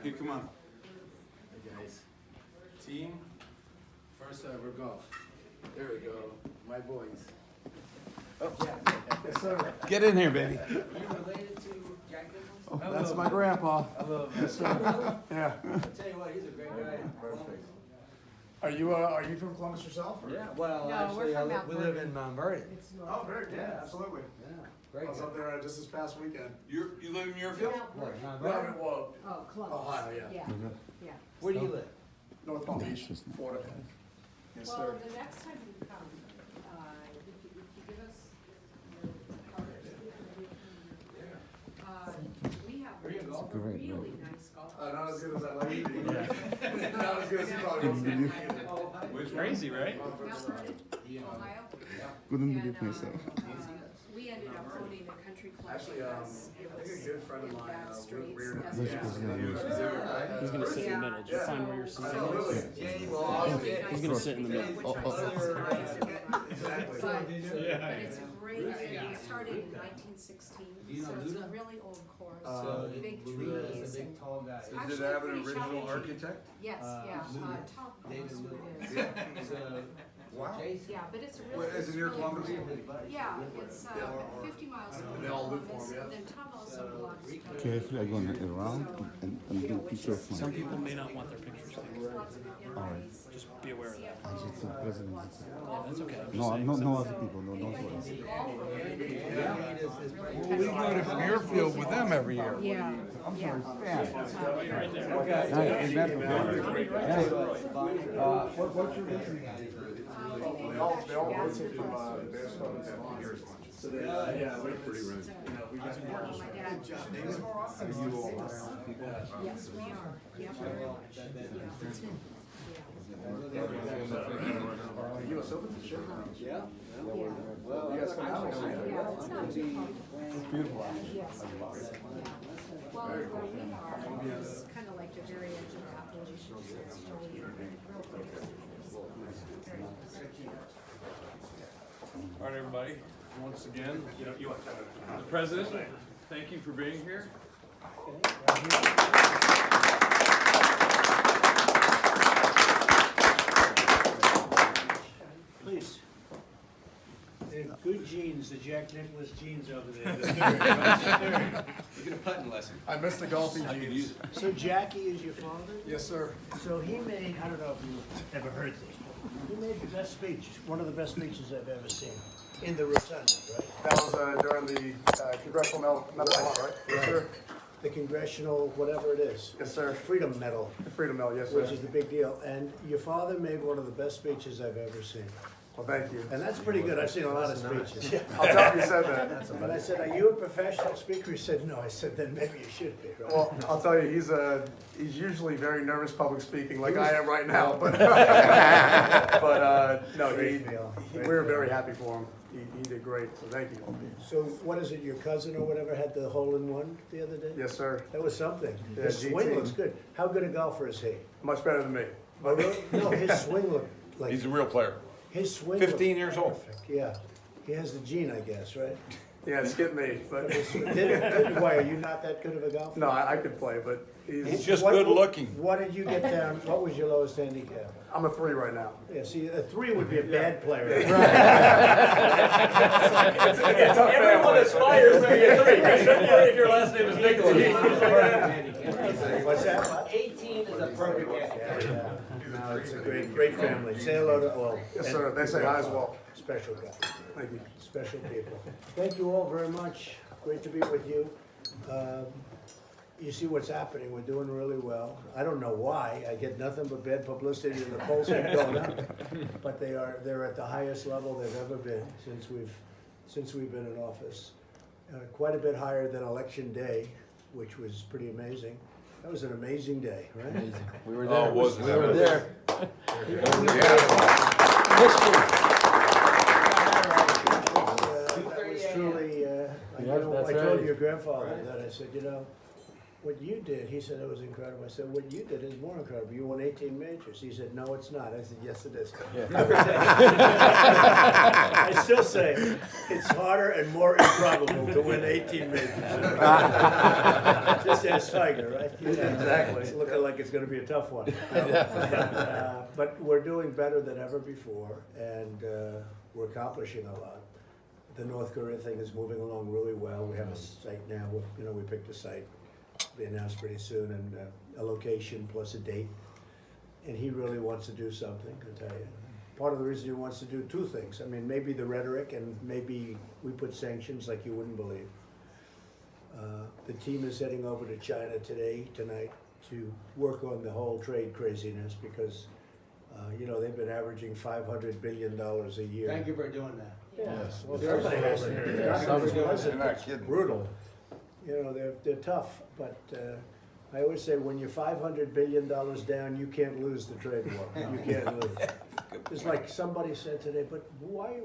Here, come on. Hey guys. Team, first ever golf. There we go. My boys. Oh, yeah. Yes, sir. Get in here, baby. Are you related to Jack Nicholson? Oh, that's my grandpa. Hello. Yes, sir. Yeah. I'll tell you what, he's a great guy. Perfect. Are you from Columbus yourself? Or? Yeah, well, No, actually, we're from Mount we live in Mount Vernon. It's north. Oh, very good. Yeah, absolutely. Yeah, I great was guy. up there just this past weekend. You live in Muirfield? What, Mount No, I Vernon? mean, well, Oh, Columbus. Ohio, yeah. Yeah. Where do you live? North Palm Beach, Florida. Yes, Well, sir. the next time you come, if you give us your cards, we have Are you a golfer? really nice golf. Not as good as I like to be. Not as good as you probably want to be. It's crazy, right? Mount Vernon, Ohio. Couldn't And, believe myself. we ended up owning a country club Actually, because it I think was a good friend of in mine, bad streets. Weird. as That's it because was. He's gonna sit in the middle. Did you Yeah. find where you're sitting? Absolutely. Jenny, well, I'll get- He's gonna sit in the middle. Which I subsidized and whatnot. Exactly. But it's a great, it started in 1916, Do you know so it's a Luda? really old course, So, big Luda is trees. a big tall guy. Does it have an original architect? Yes, yeah, Luda. Tom, David that's who Luda. it is. So, Wow. Jason. Yeah, but it's a Well, really. is it near it's really Columbus? cool. Yeah, it's 50 miles from They all live for Columbus, him, yeah. and then Tom also belongs to. Carefully, I'm going around and do a picture of Some mine. people may not want their pictures taken. Lots of inlays. Just be aware of that. I just the president. Yeah, that's okay. I'm just No, saying. no other people. No, don't worry. Well, we go to Muirfield with them every year. Yeah, yeah. Right there. What's your business? They all go to Bears Club and have beers lunch. So they, yeah, they're pretty rich. My dad. Yes, we are. Yeah, very much. Yeah. US Open's a show. Yeah. Well, you guys come out and see it. Yeah, it's not too far. It's beautiful. Yes, it is. Yeah. Well, where we are is kind of like the very edge of the Appalachians. It's really real place. Very nice. All right, everybody, once again, the president, thank you for being here. Please. They're good genes, the Jack Nicklaus genes over there. They're You get a putting lesson. I missed the golfing genes. So Jackie is your father? Yes, sir. So he made, I don't know if you ever heard this, but he made the best speech, one of the best speeches I've ever seen, in the rotunda, right? That was during the Congressional Medal, right? Yes, sir. The congressional, whatever it is. Yes, sir. Freedom Medal, The Freedom Medal, yes, which sir. is the big deal. And your father made one of the best speeches I've ever seen. Well, thank you. And that's pretty good. I've seen a lot of speeches. I'll tell you, you said that. And I said, are you a professional speaker? He said, no. I said, then maybe you should be, right? Well, I'll tell you, he's usually very nervous public speaking, like I am right now. But no, Great deal. we were very happy for him. He did great, so thank you. So what is it, your cousin or whatever had the hole-in-one the other day? Yes, sir. That was something. Yeah, His swing GT. looks good. How good a golfer is he? Much better than me. Oh, really? No, his swing looked like, He's a real player. his swing 15 looked years old. perfect. Yeah. He has the gene, I guess, right? Yeah, skip me, but Why, are you not that good of a golfer? no, I could play, but He's just good looking. What did you get down, what was your lowest handicap? I'm a 3 right now. Yeah, see, a 3 would be a bad player. Everyone aspires to be a 3, especially if your last name is Nicholas. What's that? 18 is a perfect Yeah. No, it's a great family. Say hello to all. Yes, sir. They say hi as well. Special guy. Thank you. Special people. Thank you all very much. Great to be with you. You see what's happening. We're doing really well. I don't know why. I get nothing but bad publicity and the polls keep going up. But they're at the highest level they've ever been since we've been in office. Quite a bit higher than election day, which was pretty amazing. That was an amazing day, right? We were Oh, there. it was. We were there. That was truly, I Yep, that's told right. your grandfather that, I said, what you did, he said it was incredible. I said, what you did is more incredible. You won 18 majors. He said, no, it's not. I said, yes, it is. I still say it's harder and more improbable to win 18 majors. Just as Tiger, right? Exactly. It's looking like it's going to be a tough one. But we're doing better than ever before, and we're accomplishing a lot. The North Korea thing is moving along really well. We have a site now. We picked a site. Be announced pretty soon, and a location plus a date. And he really wants to do something, I tell you. Part of the reason he wants to do two things. I mean, maybe the rhetoric, and maybe we put sanctions like you wouldn't believe. The team is heading over to China tonight, to work on the whole trade craziness because, they've been averaging $500 billion a year. Thank you for doing that. Yes. Well, Yes. everybody has to. You're not kidding. Brutal. They're tough, but I always say when you're $500 billion down, you can't lose the trade war. You can't lose. It's like somebody said today, but why,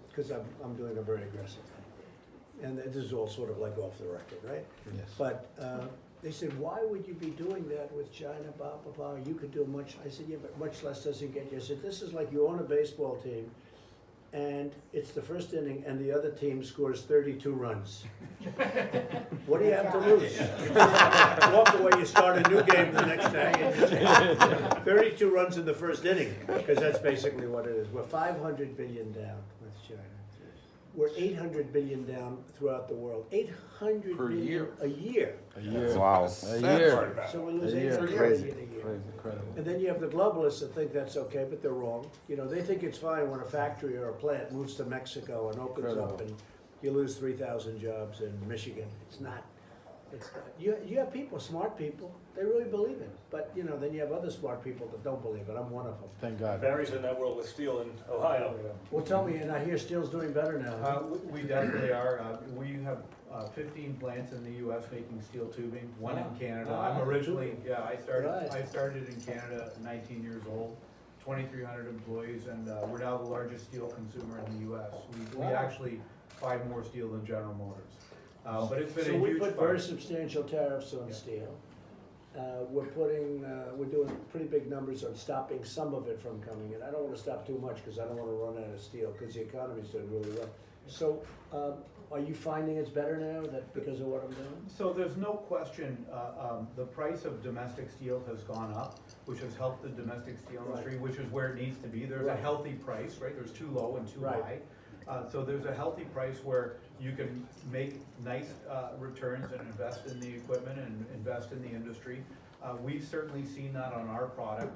because I'm doing a very aggressive thing. And this is all sort of like off the record, right? Yes. But they said, why would you be doing that with China, blah, blah, blah? You could do much. I said, yeah, but much less doesn't get you. I said, this is like you own a baseball team, and it's the first inning, and the other team scores 32 runs. What do you have to lose? Walk away, you start a new game the next day, and 32 runs in the first inning, because that's basically what it is. We're 500 billion down with China. We're 800 billion down throughout the world. 800 Per billion year. a year. A year. Wow. A Sad year. part about it. So we lose A year. 800 Crazy. billion a year. Crazy, incredible. And then you have the globalists that think that's okay, but they're wrong. They think it's fine when a factory or a plant moves to Mexico and opens up Incredible. and you lose 3,000 jobs in Michigan. It's not. You have people, smart people, they really believe it. But, then you have other smart people that don't believe it. I'm one of them. Thank God. Barry's in that world with steel in Ohio. Well, tell me, and I hear steel's doing better now. We definitely are. We have 15 plants in the U.S. making steel tubing, one in Canada. I'm originally, I started in Canada at 19 years old, 2,300 employees, and we're now the largest steel consumer in the U.S. We actually buy more steel than General Motors. But it's been So a we huge put part. very substantial tariffs on steel. We're doing pretty big numbers on stopping some of it from coming in. I don't want to stop too much because I don't want to run out of steel because the economy's doing really well. So, are you finding it's better now because of what I'm doing? So there's no question, the price of domestic steel has gone up, which has helped the domestic steel industry, which is where it needs to be. There's a Right. healthy price, right? There's too low and too Right. high. So there's a healthy price where you can make nice returns and invest in the equipment and invest in the industry. We've certainly seen that on our product.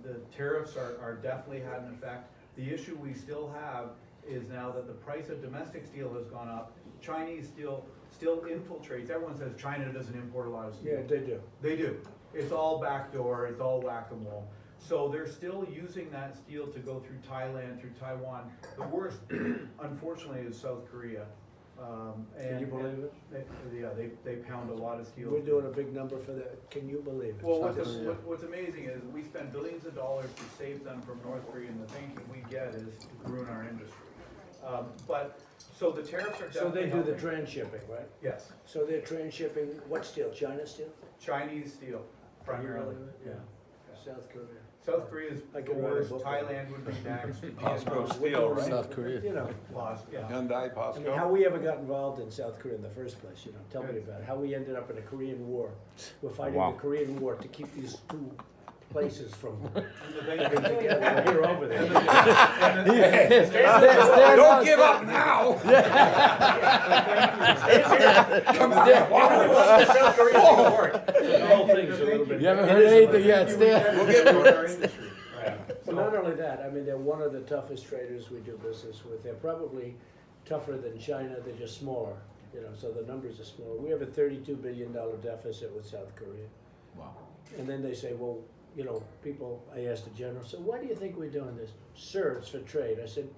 The tariffs are definitely had an effect. The issue we still have is now that the price of domestic steel has gone up, Chinese steel still infiltrates. Everyone says China doesn't import a lot of steel. Yeah, they do. They do. It's all backdoor, it's all whack-a-mole. So they're still using that steel to go through Thailand, through Taiwan. The worst, unfortunately, is South Korea. Can you believe it? They pound a lot of steel. We're doing a big number for that. Can you believe it? Well, South Korea. what's amazing is we spend billions of dollars to save them from North Korea, and the thinking we get is to ruin our industry. So the tariffs are So they definitely do the helping. transshipping, right? Yes, So they're transshipping, what steel? China steel? Chinese steel Can you primarily. believe it? Yeah. South Korea. South Korea is I the could write a worst, book on it. Thailand would be next. Costco Vietnam, steel, right? South Korea. lost, yeah. Hyundai, I mean, how Pasco. we ever got involved in South Korea in the first place, tell me about it. How we ended up in a Korean war. We're fighting Wow. the Korean war to keep these two places from And the thing- getting together. We're over there. Don't give up now. South Korea didn't work. The whole thing's a little bit. You haven't it heard is what anything it yet, is. Stan? We'll get rid of our industry. Well, not only that, I mean, they're one of the toughest traders we do business with. They're probably tougher than China, they're just smaller, so the numbers are smaller. We have a $32 billion deficit with South Korea. Wow. And then they say, well, people, I asked the general, so why do you think we're doing this? Sir, it's for trade. I said,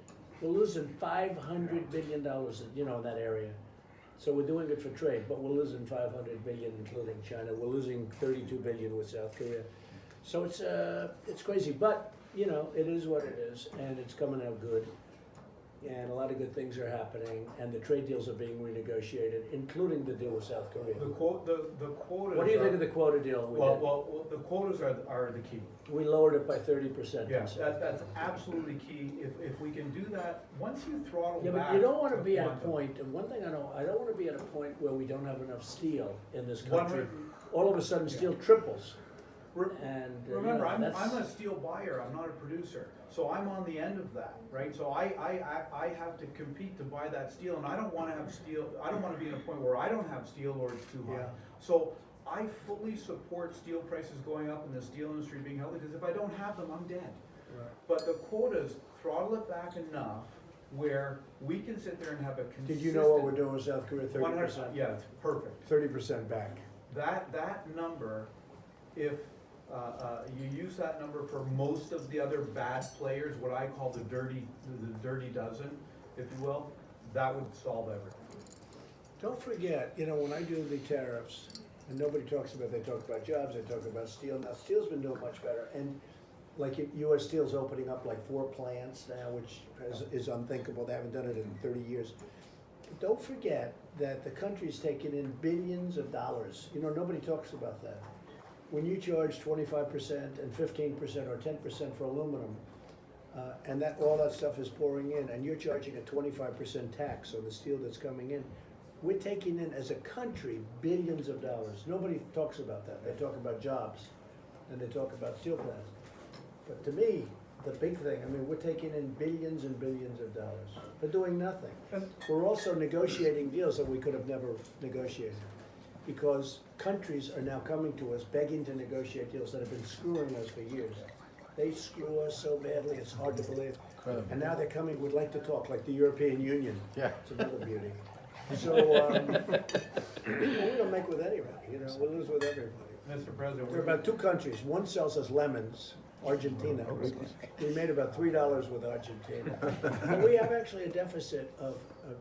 we're losing $500 billion, in that area. So we're doing it for trade, but we're losing $500 billion, including China. We're losing $32 billion with South Korea. So it's crazy, but, it is what it is, and it's coming out good. and a lot of good things are happening, and the trade deals are being renegotiated, including the deal with South Korea. The quotas. What do you think are- of the quota deal we did? Well, the quotas are the key. We lowered it by 30%. Yeah, that's absolutely key. If we can do that, once you throttle Yeah, back. but you don't wanna the be at a quantum- point, and one thing I know, I don't wanna be at a point where we don't have enough steel in this One country. re- All of a sudden, steel triples, Re- and, Remember, I'm that's. a steel buyer, I'm not a producer, so I'm on the end of that, right? So I have to compete to buy that steel, and I don't wanna have steel, I don't wanna be in a point where I don't have steel or it's too high. Yeah. So I fully support steel prices going up and the steel industry being healthy, because if I don't have them, I'm dead. Right. But the quotas throttle it back enough where we can sit there and have a consistent. Did you know what we're doing with South Korea, 30%? Yeah, it's perfect. 30% back. That number, if you use that number for most of the other bad players, what I call the dirty dozen, if you will, that would solve everything. Don't forget, when I do the tariffs, and nobody talks about, they talk about jobs, they talk about steel. Now, steel's been doing much better, and like US Steel's opening up like 4 plants now, which is unthinkable. They haven't done it in 30 years. But don't forget that the country's taken in billions of dollars. Nobody talks about that. When you charge 25% and 15% or 10% for aluminum, and all that stuff is pouring in, and you're charging a 25% tax on the steel that's coming in, we're taking in, as a country, billions of dollars. Nobody talks about that. They talk about jobs, and they talk about steel plants. But to me, the big thing, we're taking in billions and billions of dollars for doing nothing. We're also negotiating deals that we could have never negotiated, because countries are now coming to us begging to negotiate deals that have been screwing us for years. They screw us so badly, it's hard to believe. Incredible. And now they're coming, would like to talk, like the European Union. Yeah. It's another beauty. So, we don't make with anybody, we lose with everybody. Mr. President, There are about 2 countries. One sells us lemons, Argentina. We made about $3 with Argentina. And we have actually a deficit of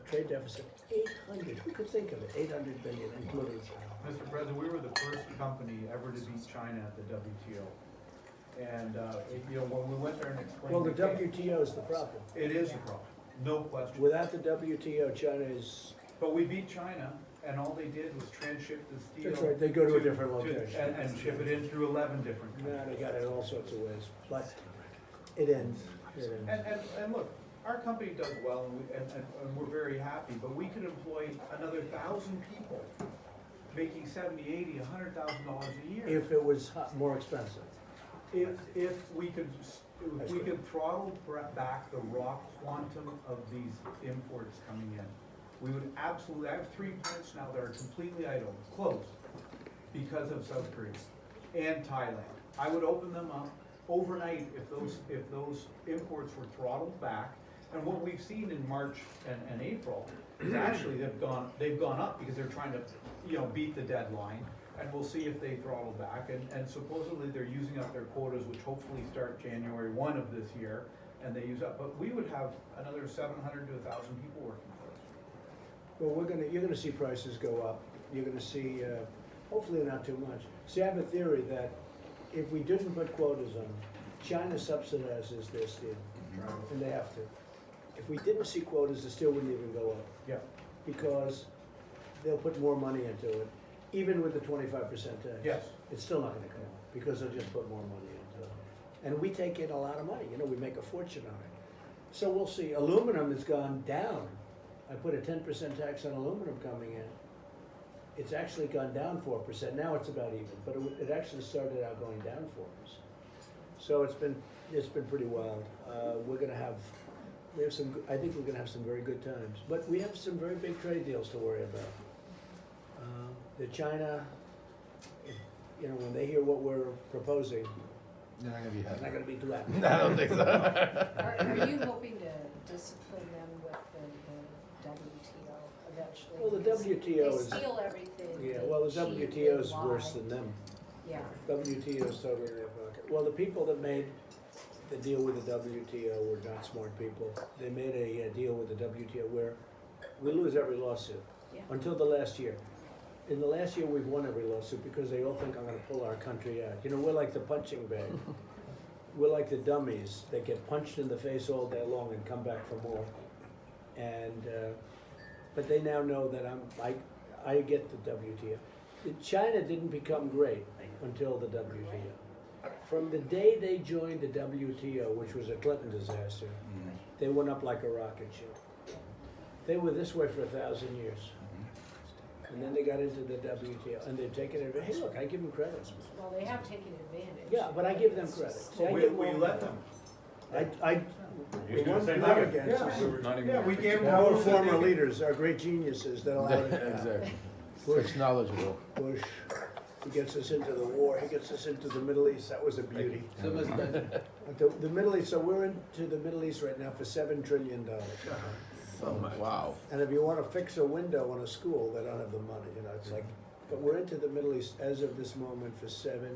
trade deficit, 800. Who could think of it? 800 billion, including. Mr. President, we were the first company ever to beat China at the WTO. And, when we went there and explained. Well, the case- WTO is the problem. It is a problem, no question. Without the WTO, China is. But we beat China, and all they did was transship the steel. That's right, they go to a different location. And ship it in through 11 different Now countries. they got it in all sorts of ways, but it ends. It ends. And look, our company does well, and we're very happy, but we could employ another 1,000 people, making $70, $80, $100,000 a year. If it was more expensive. If we could throttle back the raw quantum of these imports coming in, we would absolutely, I have 3 plants now that are completely idle, closed, because of South Korea and Thailand. I would open them up overnight if those imports were throttled back. And what we've seen in March and April is actually they've gone up because they're trying to, beat the deadline. And we'll see if they throttle back, and supposedly they're using up their quotas, which hopefully start January 1 of this year, and they use up, but we would have another 700 to 1,000 people working for us. Well, you're gonna see prices go up. You're gonna see, hopefully not too much. See, I have a theory that if we didn't put quotas on, China subsidizes their steel, and they have to. If we didn't see quotas, the steel wouldn't even go up, Yeah. because they'll put more money into it, even with the 25% tax. Yes. It's still not gonna come up, because they'll just put more money into it. And we take in a lot of money, we make a fortune on it. So we'll see. Aluminum has gone down. I put a 10% tax on aluminum coming in. It's actually gone down 4%. Now it's about even, but it actually started out going down 4%. So it's been pretty wild. I think we're gonna have some very good times, but we have some very big trade deals to worry about. The China, when they hear what we're proposing, You're not gonna be they're happy. not gonna be too happy. I don't think so. Are you hoping to discipline them with the WTO eventually? Well, the Because WTO is. They steal everything. Yeah, they well, the cheat, WTO they is lie. worse than them. Yeah. WTO is totally in their pocket. Well, the people that made the deal with the WTO were not smart people. They made a deal with the WTO where we lose every lawsuit, Yeah. until the last year. In the last year, we've won every lawsuit because they all think I'm gonna pull our country out. We're like the punching bag. We're like the dummies that get punched in the face all day long and come back for more. And, but they now know that I get the WTO. China didn't become great until the WTO. From the day they joined the WTO, which was a Clinton disaster, they went up like a rocket ship. They were this way for 1,000 years. And then they got into the WTO, and they've taken advantage. Hey, look, I give them credit. Well, they have taken advantage. Yeah, but I give them credit. See, I We give them we all let credit. them. We gonna won't say not nothing. against Yeah. us. Yeah, we gave them. Our rules that former they- leaders, our great geniuses that allowed it. Exactly. Bush, It's knowledgeable. Bush, he gets us into the war, he gets us into the Middle East, that was a beauty. The Middle East, so we're into the Middle East right now for $7 trillion. Wow. And if you wanna fix a window on a school, they don't have the money, you know, it's like, but we're into the Middle East as of this moment for $7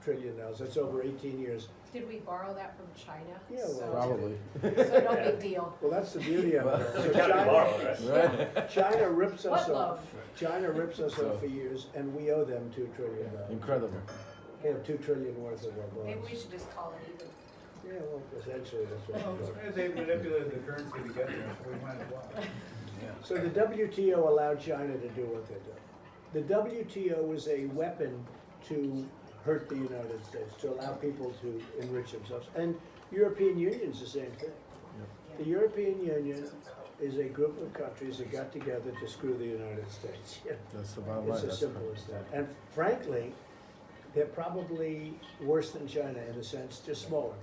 trillion. That's over 18 years. Did we borrow that from China? Yeah, well, So- Probably. So no big deal. Well, that's the beauty of it. So You can't China- borrow, right? Right? China rips us What off. love? China rips us So- off for years, and we owe them $2 trillion. Incredible. They have $2 trillion worth of our bonds. Maybe we should just call it even. Yeah, well, essentially, that's what we're doing. They manipulated the currency to get there, so we might as well. So the WTO allowed China to do what they do. The WTO was a weapon to hurt the United States, to allow people to enrich themselves. And European Union's the same thing. The European Union is a group of countries that got together to screw the United States. That's the bottom line. It's as simple as that. And frankly, they're probably worse than China in a sense, just smaller.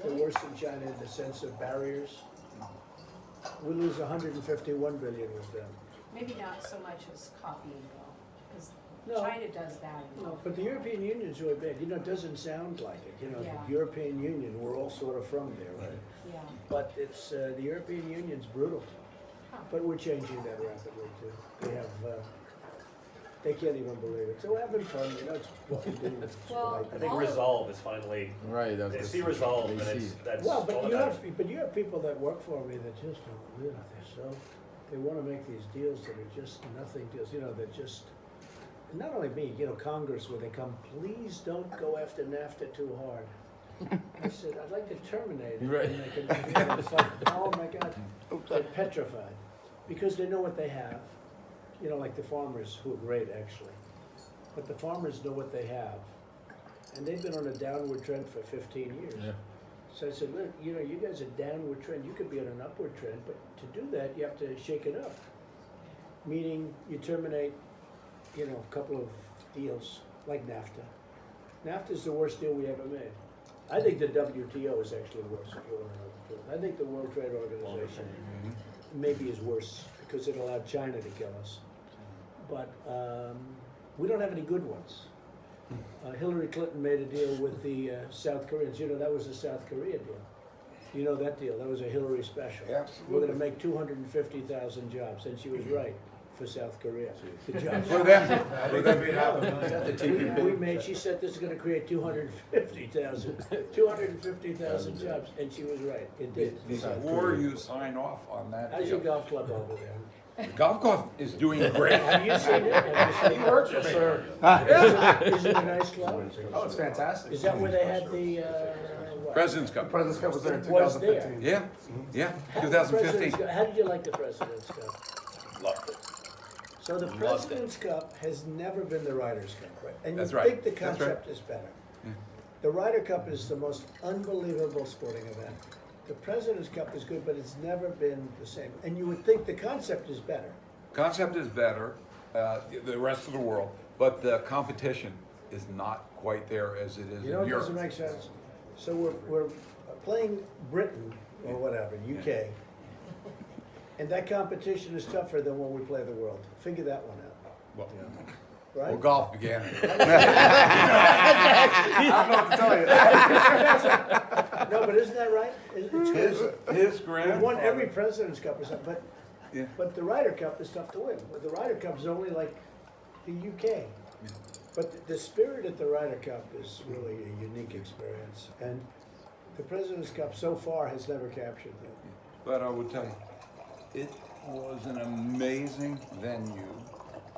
They're worse than China in the sense of barriers. We lose 151 billion with them. Maybe not so much as copying though, because No. China does that. But the European Union's really big. You know, it doesn't sound like it. You know, Yeah. the European Union, we're all sort of from there, right? Yeah. But it's, the European Union's brutal. Huh. But we're changing that rapidly too. They have, they can't even believe it. So we're having fun, you know, it's what we do. It's Well, what I think All- resolve is finally, Right. they see resolve and They it's, see. that's Well, all but you that have, people that work for me that just don't, you know, they're so, they wanna make these deals that are just nothing deals, you know, they're just, not only me, you know, Congress, where they come, please don't go after NAFTA too hard. I said, I'd like to terminate it. Right. And they can- It's like, oh my God, they're petrified, because they know what they have, you know, like the farmers, who are great actually, but the farmers know what they have, and they've been on a downward trend for 15 years. Yeah. So I said, look, you know, you guys are downward trend, you could be on an upward trend, but to do that, you have to shake it up. Meaning, you terminate, you know, a couple of deals, like NAFTA. NAFTA's the worst deal we ever made. I think the WTO is actually worse, if you want to know the truth. I think the World Trade Organization maybe is worse, because it allowed China to kill us. But, we don't have any good ones. Hillary Clinton made a deal with the South Koreans. You know, that was a South Korea deal. You know that deal? That was a Hillary special. Absolutely. We're gonna make 250,000 jobs, and she was right for South Korea. The jobs. For them, I think we'd have a million. We made, she said this is gonna create 250,000 jobs, and she was right. It did. before you sign off on that How's your deal. golf club over there? The golf club is doing great. Have you seen it? Have you seen it? Works for sir. Is it a nice club? Oh, it's fantastic. Is that where they had the, what? President's Cup. President's Cup was there in Was there. 2015. Yeah, yeah, How did the 2015. President's Cup- How did you like the President's Cup? Loved it. So the President's Cup has never been the Ryder's Cup, right? And you That's right. think the That's right. concept is better. The Ryder Cup is the most unbelievable sporting event. The President's Cup is good, but it's never been the same. And you would think the concept is better. Concept is better, the rest of the world, but the competition is not quite there as it is You know, in it doesn't Europe. make sense. So we're playing Britain, or whatever, UK. And that competition is tougher than when we play the world. Figure that one out, Well, right? well, golf began it. I don't know what to tell you. No, but isn't that right? It's good. His We grandfather. won every President's Cup or something, Yeah. but the Ryder Cup is tough to win. But the Ryder Cup is only like the UK. But the spirit at the Ryder Cup is really a unique experience. And the President's Cup so far has never captured that. But I would tell you, it was an amazing venue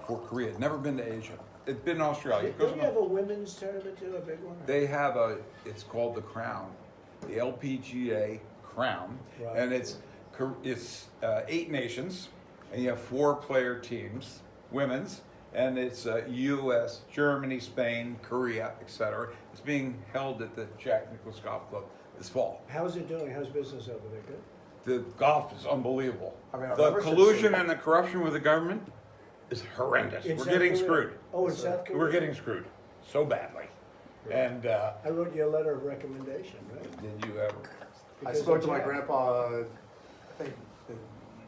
for Korea. It'd never been to Asia. It's been in Australia. Don't you have a women's tournament too, a big one? They have it's called the Crown, the LPGA Crown, Right. and it's it's 8 nations, and you have 4-player teams, women's, and it's U.S., Germany, Spain, Korea, etc. It's being held at the Jack Nicklaus Golf Club this fall. How's it doing? How's business over there? Good? The golf is unbelievable. I mean, I've The never collusion seen- and the corruption with the government is horrendous. In We're South getting Korea? screwed. Oh, in South Korea? We're getting screwed so badly. And I wrote you a letter of recommendation, right? did you ever? I Because spoke of to my Jack. grandpa, I think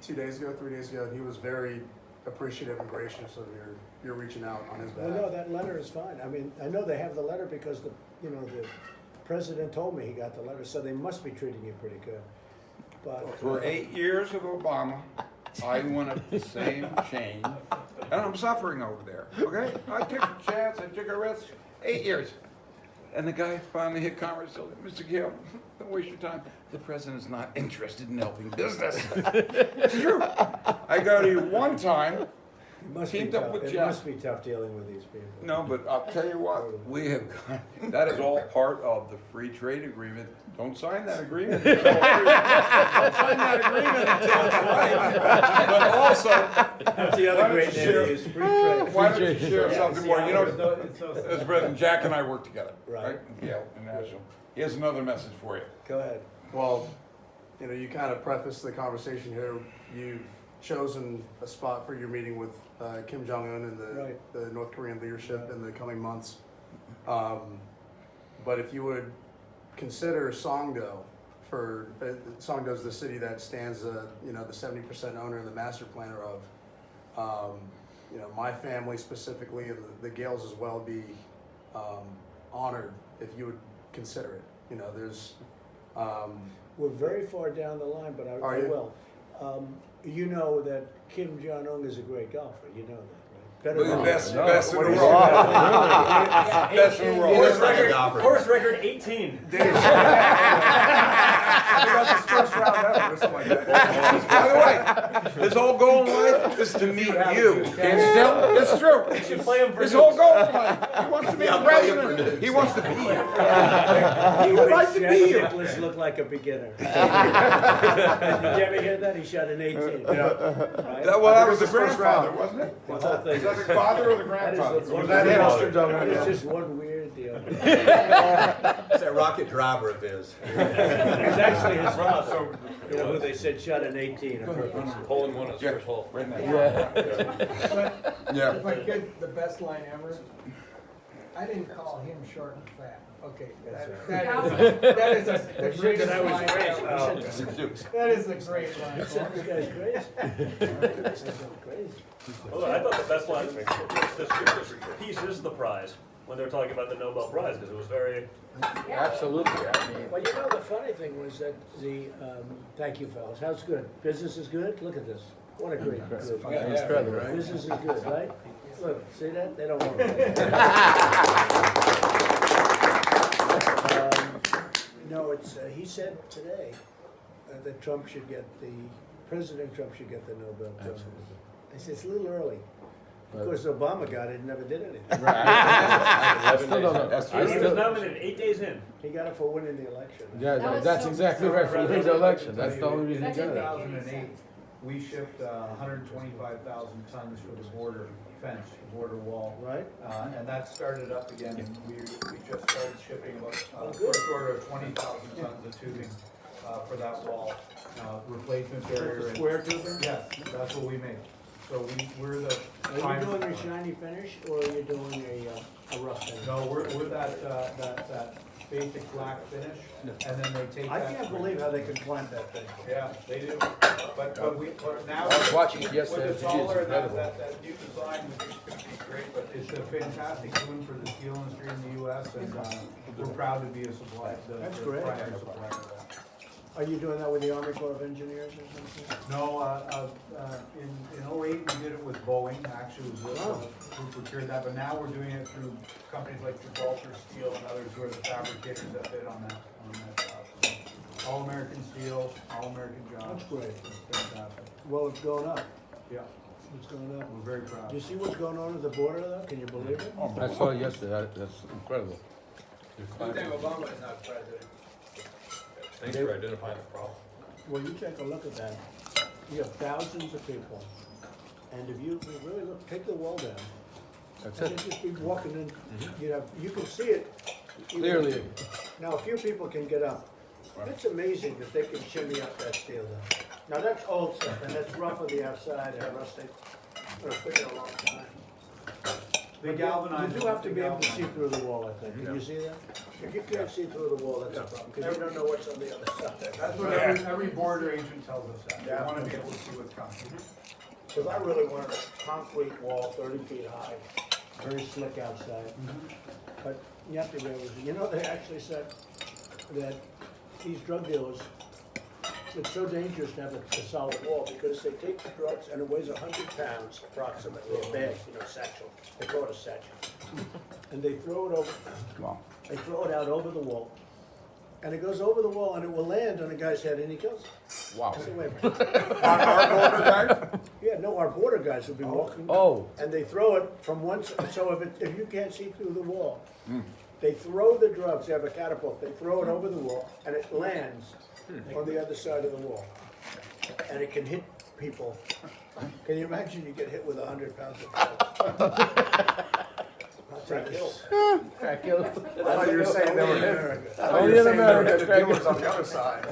2 days ago, 3 days ago, and he was very appreciative and gracious of your reaching out on his Well, no, behalf. that letter is fine. I mean, I know they have the letter because the president told me he got the letter, so they must be treating you pretty good. But For 8 years of Obama, I went up the same chain, and I'm suffering over there, okay? I took a chance, I took a risk, 8 years. And the guy finally hit Congress, told him, Mr. Gale, don't waste your time. The president's not interested in helping business. It's true. I go to you one time, it must be teamed up tough. with It Jack. must be tough dealing with these people. No, but I'll tell you what, we have, that is all part of the free trade agreement. Don't sign that agreement. Don't sign that agreement until it's right. But also, That's the Why other don't great you name share- is free trade. why don't you share Yeah, something see more? how You it know, It's so as president, Jack and I work together, Right. right? Yeah, in National. Here's another message for you. Go ahead. Well, you kind of prefaced the conversation here. You've chosen a spot for your meeting with Kim Jong-un and Right. the North Korean leadership in the coming months. But if you would consider Songdo Songdo is the city that stands, the 70% owner and the master planner of, my family specifically and the Gales as well be honored if you would consider it. There's, We're very far down the line, but Are I you? will. You know that Kim Jong-un is a great golfer. You know that, right? Better We're the than best, you. best in the What do you world. say? Best in the world. Course record 18. I think that's his first round ever or something like that. By the way, his whole goal in life is to meet you. Can't you tell? It's true. You should play him for His nukes. whole goal in life, he wants to be the president. He wants to be you. He would like to be Jack you. Nicklaus looked like a beginner. Did you ever hear that? He shot an 18. Right? That was the grandfather, wasn't it? The whole thing. Is that the father or the That is grandfather? the- Was that him? That is just one weird deal. It's that rocket driver of his. It was actually his father, who they said shot an 18 on purpose. Hole in one is Yeah, first hole. right now. If I Yeah. could, the best line ever, I didn't call him short and fat. Okay, that is the greatest That I was line crazy. ever. He said- That is a great line. He said this guy's crazy. Crazy. Well, I thought the best line, this piece is the prize, when they were talking about the Nobel Prize, because it was very, Absolutely, I mean. Well, the funny thing was that thank you fellas, how's good? Business is good? Look at this. What a great group. Incredible, right? Business is good, right? Look, see that? They don't want it. No, he said today that President Trump should get the Nobel Prize. I said, it's a little early. Of course, Obama got it and never did anything. I still don't know. That's I he was still- nominated 8 days in. He got it for winning the election. Yeah, That was that's so exactly bizarre. right, for winning the election, that's the only reason he That got didn't it. make any 2008, we shipped 125,000 tons for the border fence, the border wall. Right? And that started up again, and we just started shipping about, good. first order of 20,000 tons of tubing for that wall, replacement barrier. and- Square tubing? Yes, that's what we make. So we're the. Are you prime- doing a shiny finish or are you doing a rough finish? No, we're that basic black finish, and then they take I that. can't believe how they can plant that thing. Yeah, they do, but now. I was watching it yesterday, With the it's taller, incredible. that new design is great, but it's a fantastic boon for the steel industry in the US, and we're proud to be a supplier, That's the great. primary supplier of that. Are you doing that with the Army Corps of Engineers or something? No, in '08, we did it with Boeing, actually, it was who procured that, but now we're doing it through companies like Gibraltar Steel and others who are the fabricators that bid on that job. So, All American Steel, All American jobs. That's great. It's fantastic. Well, it's going up. Yeah, It's going up. we're very proud. Do you see what's going on at the border though? Can you believe it? I saw it yesterday, that's incredible. Good thing Obama is not president. Thanks for identifying the problem. when you take a look at that, you have thousands of people. And if you really look, take the wall down. That's And it. then just be walking in, you can see it. even- Clearly. Now, a few people can get up. It's amazing that they can shimmy up that steel down. Now, that's old stuff, and that's rough on the outside and rustic. It's been a long time. They galvanize. You do have to be able to see through the wall, I think. Can you see that? If you can't see through the wall, that's a problem, because you don't know what's on the other side. That's what every border agent tells us that. They Yeah. wanna be able to see what's coming. Because I really wanted a concrete wall 30 feet high, very slick outside. But you have to be able to, you know, they actually said that these drug dealers, it's so dangerous to have a solid wall because they take the drugs and it weighs 100 pounds approximately, a bag, satchel. They call it a satchel. And they throw it over, Wow. they throw it out over the wall. And it goes over the wall and it will land on a guy's head and he kills him. Wow. I said, wait a minute. Our border guys? Yeah, no, our border guys will be walking. Oh. And they throw it from one side, so if you can't see through the wall, they throw the drugs, they have a catapult, they throw it over the wall, and it lands on the other side of the wall. And it can hit people. Can you imagine you get hit with 100 pounds of drugs? I'll take this. Crack killers. I thought you were saying they were hit. I thought you Only were in saying they were America, hit the Craig. dealers on the other side.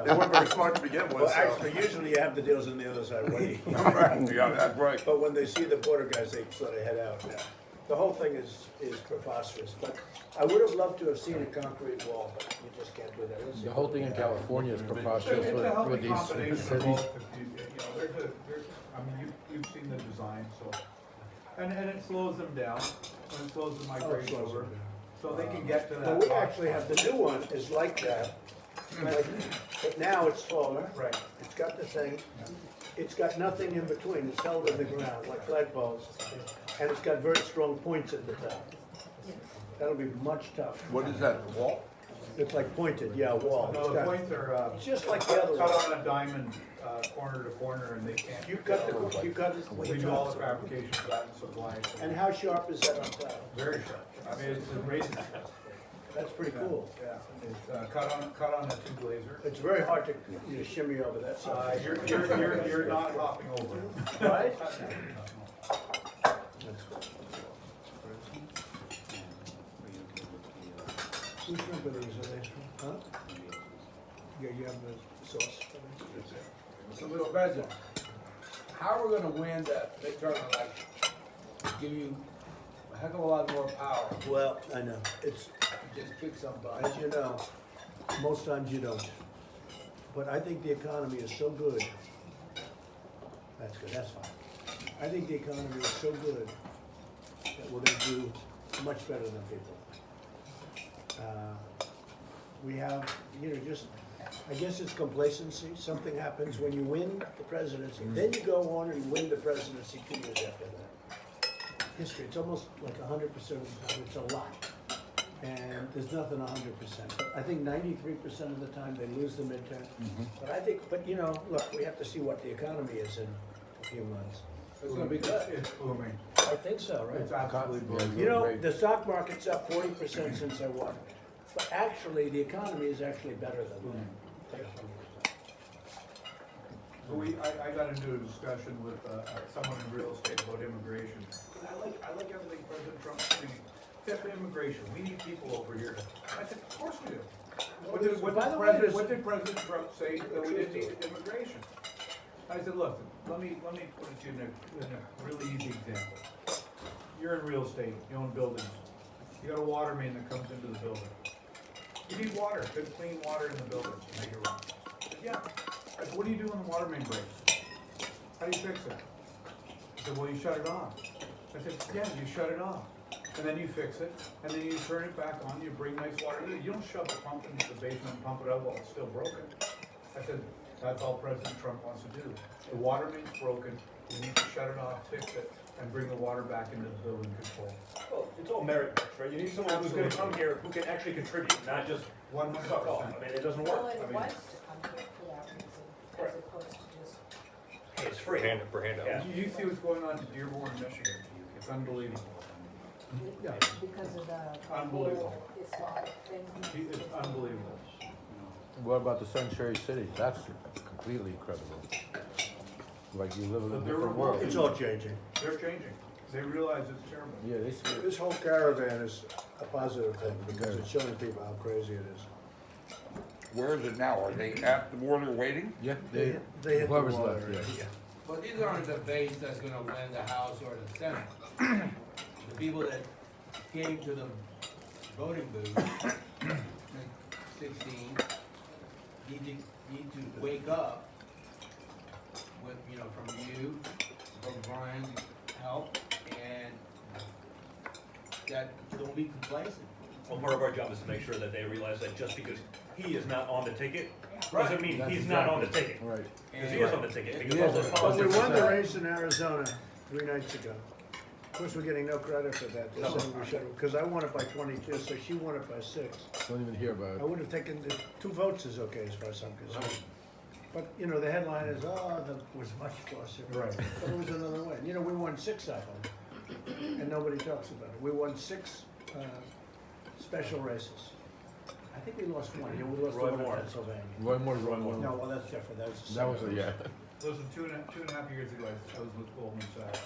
They weren't very smart to begin with, Well, so. actually, usually you have the deals on the other side waiting. Yeah, that's right. But when they see the border guys, they sort of head out. The whole thing is preposterous, but I would have loved to have seen a concrete wall, but you just can't do that. Let's see. The whole thing in California is It's preposterous a with healthy these combination of cities. both. I mean, you've seen the design, so, and it slows them down, and it slows the migration slows over, them down. so they can get to that. Well, we actually have, the new one is like that, but now it's taller. Right. It's got the thing, it's got nothing in between, it's held in the ground like flagpoles, and it's got very strong points at the top. That'll be much tougher. What is that, the wall? It's like pointed, yeah, wall. No, It's the got- points are, It's just like the other cut one. on a diamond, corner to corner, and they can't. You cut it. We do all the fabrication for that and supply it. And how sharp is that on top? Very sharp. I mean, it's a razor sharp. That's pretty cool. Yeah, it's, cut on a tube laser. It's very hard to shimmy over that side. You're not hopping over. Right? Whose shrimp are these, are they? Huh? Yeah, you have the sauce. So, Mr. President, how are we gonna win that midterm election? Give you a heck of a lot more power, Well, I know, it's, just kick some butt. as you know, most times you don't. But I think the economy is so good. That's good, that's fine. I think the economy is so good that we're gonna do much better than people. We have, I guess it's complacency. Something happens when you win the presidency. Then you go on and win the presidency 2 years after that. History, it's almost like 100% of the time. It's a lot. And there's nothing 100%. I think 93% of the time they lose the midterm. But I think, look, we have to see what the economy is in a few months. It's gonna be good. It's booming. I think so, It's right? absolutely booming. You know, the stock market's up 40% since I won. But actually, the economy is actually better than that. So I got into a discussion with someone in real estate about immigration. I like everything President Trump's doing. Except immigration, we need people over here. I said, of course we do. What did President Trump say that we didn't need immigration? I said, look, let me put it to you in a really easy example. You're in real estate, you own buildings. You got a water main that comes into the building. You need water, good clean water in the building to make it run. I said, yeah. I said, what do you do when the water main breaks? How do you fix it? He said, well, you shut it off. I said, yeah, you shut it off. And then you fix it, and then you turn it back on, you bring nice water in. You don't shove the pump into the basement and pump it out while it's still broken. I said, that's all President Trump wants to do. The water main's broken, you need to shut it off, fix it, and bring the water back into the building control. Well, it's all merit based, right? You need someone who's gonna come here who can actually contribute, not just 100%. suck off. I mean, it doesn't Well, work. it I mean, was to come here for that reason, as opposed to just. it's free. For handout. Yeah. You see what's going on in Dearborn, Michigan. It's unbelievable. Because of the Unbelievable. whole Islamic thing. It's unbelievable. What about the Sunshine City? That's completely incredible. Like you live in a But they're different world. It's all changing. They're changing. They realize it's terrible. Yeah, they see it. This whole caravan is a positive thing because it's showing people how crazy it is. Where is it now? Are they at the border waiting? Yeah, They hit the whoever's wall left, already. yeah. But these aren't the base that's gonna win the House or the Senate. The people that came to the voting booth, in 16, need to wake up with, you know, from you, from Brian's help, and that don't be complacent. Well, part of our job is to make sure that they realize that just because he is not on the ticket, Right. doesn't mean That's he's not on the exactly- ticket. Right. Because he is on the ticket, because He all is. those But But we politics. won the race in Arizona 3 nights ago. Of course, we're getting no credit for that. They're saying we should, because I won it by 22, so she won it by 6. Don't even hear about I it. would have taken, 2 votes is okay as far as I'm concerned. But, you know, the headline is, oh, that was much closer. Right. But it was another win. You know, we won 6 of them, and nobody talks about it. We won 6 special races. I think we lost one. Yeah, we lost the Roy one in Moore. Pennsylvania. Roy Moore. No, well, that's Jeffrey. That was the That was second a, yeah. Listen, two and a half years ago, I was with Goldman Sachs,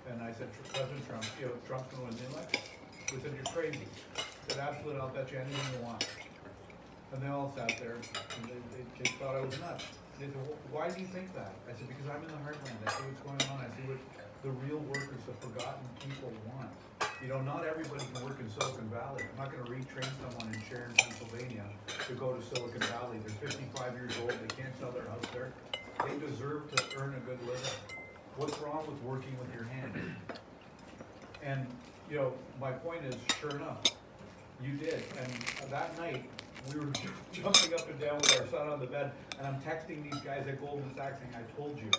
and I said, President Trump, you know, Trump's gonna win the election. We said, you're crazy. I said, absolutely, I'll bet you anything you want. And they all sat there, and they thought I was nuts. They said, well, why do you think that? I said, because I'm in the heartland, I see what's going on, I see what the real workers, the forgotten people want. You know, not everybody can work in Silicon Valley. I'm not gonna retrain someone in Sharon, Pennsylvania to go to Silicon Valley. They're 55 years old, they can't sell their house there. They deserve to earn a good living. What's wrong with working with your hands? And, you know, my point is, sure enough, you did. And that night, we were jumping up and down with our son on the bed, and I'm texting these guys at Goldman Sachs saying, I told you.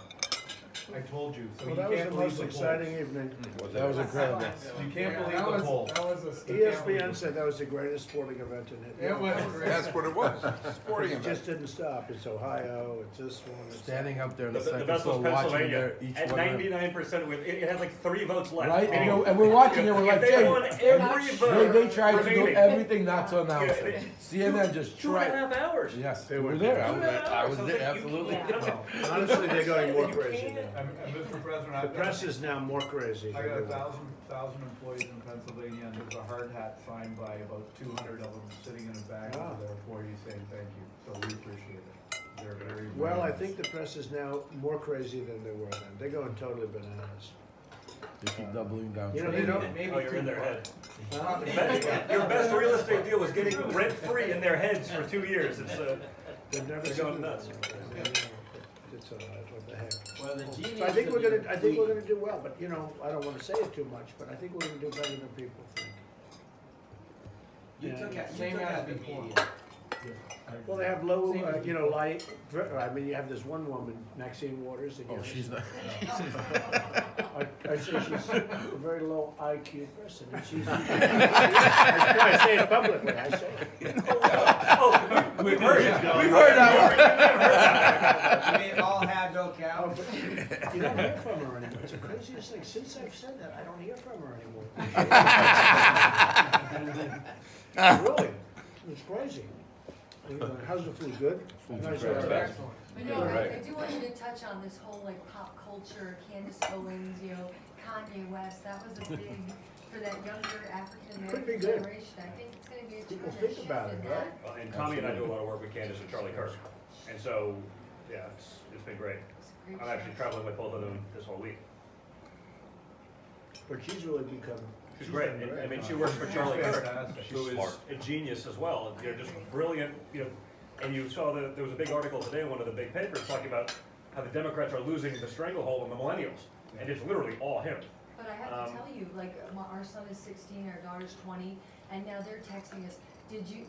So Well, you that was can't the believe most the exciting polls. evening. That was incredible. You can't believe That the was- polls. That was a. ESPN said that was the greatest sporting event in it. It was. That's what it was, sporting It event. just didn't stop. It's Ohio, it's this one. it's that. Standing up there in the The second best was floor watching Pennsylvania, their, each at one of them. 99% with, it had like 3 votes left. Right, Meaning, and we're watching it, we're like, if they Jay, won every vote they tried to do remaining, everything not to announce Yeah, it. CNN just two and a tried. half hours. Yes, They they were were there. Two and a half I hours. was So there, you- absolutely. you- Honestly, they're going more You crazy can't- now. And Mr. President, The press is now more crazy. I than got they were. 1,000 employees in Pennsylvania, and there's a hard hat signed by about 200 of them sitting in a bag Ah. over there for you saying thank you. So we appreciate it. They're very. Well, I nice. think the press is now more crazy than they were then. They're going totally bananas. They keep doubling down. You know, they don't, Maybe Oh, you're in too their far. head. Your best real estate deal was getting rent-free in their heads for 2 years. It's, they've never They're seen going it. nuts. It's all right, what the heck. Well, the genius. So I think of we're the gonna, I think we're tweet- gonna do well, but you know, I don't wanna say it too much, but I think we're gonna do better than people think. You Yeah. took out, Same you took as out the before. media. Well, they have low, Same as you know, light, I mean, you have this one woman, Maxine Waters. that Oh, gives- she's not. I say she's a very low IQ person, and she's, I say it publicly, I say it. we've heard it. We've heard that You mean all had no Oh, cow? but you don't hear from her anymore, it's the craziest thing, since I've said that, I don't hear from her anymore. Really, it's crazy. How's the food, good? Food's Nice, incredible. right? Excellent. But no, Right. I do want you to touch on this whole like pop culture, Candace Owens, you know, Kanye West, that was a big, for that younger African Could be American good. generation, I think it's gonna be a People tremendous think about shift it, in right? that. And Tommy and I do a lot of work with Candace and Charlie Kirk. And so, yeah, it's been great. It's a great I'm actually show. traveling with both of them this whole week. But she's really become. She's great. done I mean, she works for Charlie Kirk, Fantastic. who is a genius as well. You know, just brilliant, you know. And you saw that there was a big article today in one of the big papers talking about how the Democrats are losing the stranglehold on the millennials. And it's literally all him. But I have to tell you, like, our son is 16, our daughter's 20, and now they're texting us, did you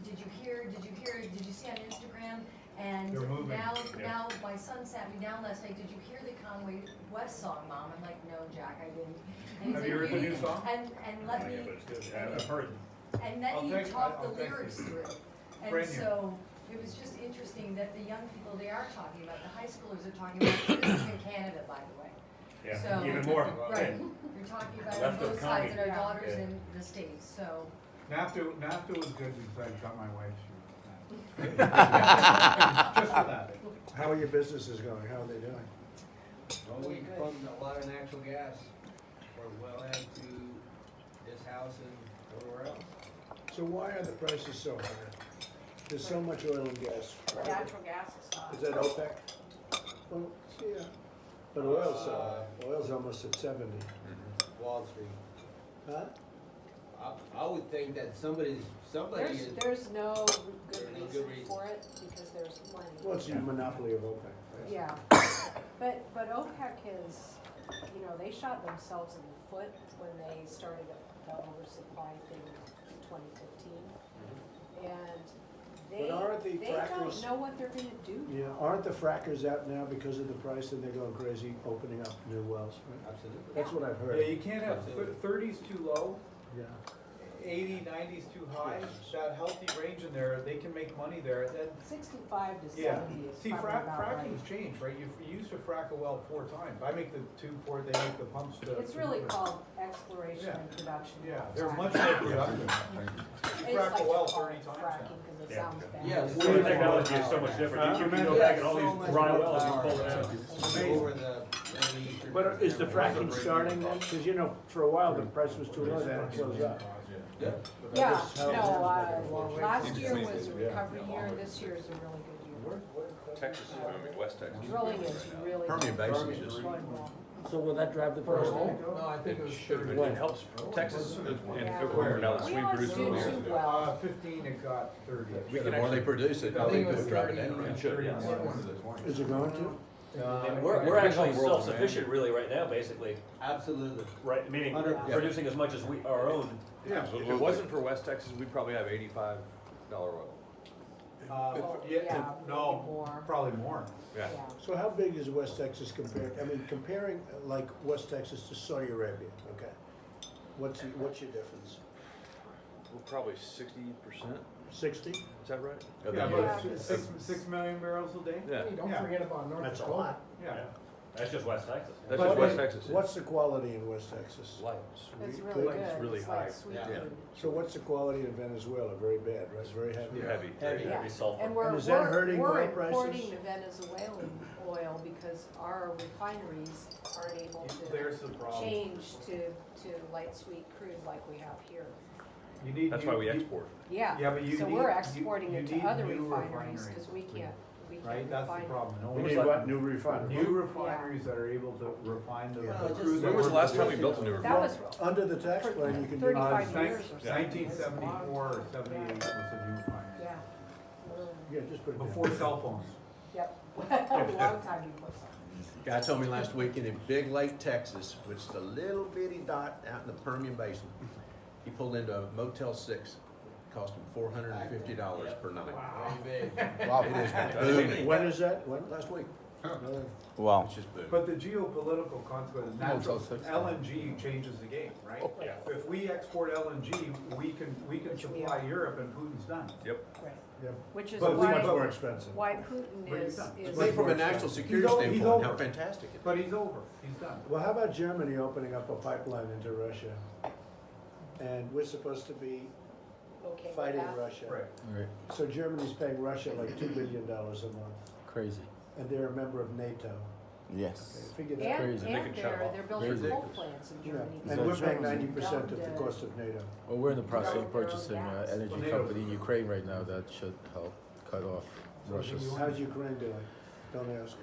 see on Instagram? And They're moving. now my son sat me down last night, did you hear the Conway West song, Mom? I'm like, no, Jack, I didn't. And he's Have like, you heard the new song? And let me, Yeah, but it's good. Yeah, I've heard. and then I'll he text- talked I'll the text lyrics you. through. And Brand new. so, it was just interesting that the young people, they are talking about, the high schoolers are talking about, this is in Canada, by the way. Yeah, So- even more. Right, you're talking about on Left of both sides, and our Connie. daughters Yeah. in the States, so. NAFTA was good because I got my wife through that. Just for that. How are your businesses going? How are they doing? Well, we pumped a lot of natural gas for wellhead to this house and everywhere else. So why are the prices so high? There's so much oil and gas. Natural gas is hot. Is that OPEC? Well, yeah. But oil's so high. Oil's almost at 70. Wall Street. Huh? I would think that somebody is. There's no good There's no reason good reason. for it, because there's money. Well, it's a monopoly of OPEC. Right? Yeah, but OPEC is, you know, they shot themselves in the foot when they started the oversupply thing in 2015. And But aren't the they frackers- don't know what they're gonna do. Yeah, aren't the frackers out now because of the price and they're going crazy opening up new wells? Right? Absolutely. That's what I've Yeah, heard. you can't have Absolutely. 30s too low, Yeah. 80, 90s too high. That healthy range in there, they can make money there. Then 65 to yeah, 70 is see, probably about right. fracking's changed, right? You used to frack a well 4 times. I make the tube for it, they make the pumps to. It's really called exploration Yeah. and production. Yeah, they're much more productive. I You just frack like a well to call 30 it times fracking now. because it Yeah. sounds bad. Yes. Well, the technology is so much different. You can go back and all these dry wells, you pull it out. Over the eastern. But is the fracking starting then? Because you know, for a while the price was too low, then it goes up. Yeah. Yeah, That's how it no, is. last year was a recovery year, this year is a really good year. Texas, I mean, West Texas. Drilling is really. Permian Basin is just- going well. So will that drive the price down? No, I think it was Should, 30. it helps Texas and Yeah. where now the We sweet always producers do are. too well. 15, it got 30. The more they produce, it I think it was could drive it 30. down. It should, yeah. Is it going to? We're actually self-sufficient really right now, basically, Absolutely. right, meaning 100%. producing as much as we, our own. Yeah, if it wasn't for West Texas, we'd probably have $85 oil. Oh, Yeah, yeah, no, more. probably more. Yeah. So how big is West Texas compared, I mean, comparing like West Texas to Saudi Arabia, okay? What's your difference? Well, probably 60%, 60? is that right? Of the Yeah, year. about 6 million barrels a day? Yeah, Don't forget about North That's a lot. Yeah. That's just West Texas. that's But just West Texas. yeah. What's the quality in West Texas? Light, It's sweet, really good. it's really It's like high. sweet Yeah. food. So what's the quality in Venezuela? Very bad, right? Very heavy? Heavy. Heavy. Yeah. Heavy sulfur. And we're, And is that hurting we're oil prices? importing the Venezuelan oil because our refineries aren't able to There's the problem. change to light sweet crude like we have here. You need That's new- why we you- export. Yeah, Yeah, but you so need- we're you- exporting you it to need other new refineries refineries. because we can't Right, that's the refine. problem. No We one- need what, new refineries? New refineries that are able to refine the Yeah. the Well, crude. just- that When was the we're last time we producing. built a new That refinery? was Under the tax for plan, you can do. 35 that. years or something. 1974 or 78 was the new refinery. Yeah. Yeah, just put it down. Before cell phones. Yep. A long time before something. Guy told me last week in Big Lake, Texas, which is a little bitty dot out in the Permian Basin, he pulled into a Motel 6, cost him $450 per night. Very big. It is booming. When is that? When? Last week, Wow. it's just booming. But the geopolitical consequences, natural, Motel 6. LNG changes the game, right? Yeah. If we export LNG, we can supply Europe and Putin's done. Yep. Right. Yeah. Which is But we- Much why, more expensive. why Putin But he's is, done. is. Think from a national security He's standpoint, over. how fantastic it is. But he's over, he's done. Well, how about Germany opening up a pipeline into Russia? And we're supposed to be Okay with fighting that? Russia. Right. Right, So Germany's paying Russia like $2 billion a month, crazy. and they're a member of NATO. Yes. Figure that. And, Crazy. They and can shut 'em off. they're building Crazy. coal plants in Yeah. Germany. And we're paying Germany. 90% of the cost of NATO. Well, we're in the process of Right. Their own purchasing an gas. energy Well, company in Ukraine right now that should help cut off Russia's. How's Ukraine doing? Don't ask.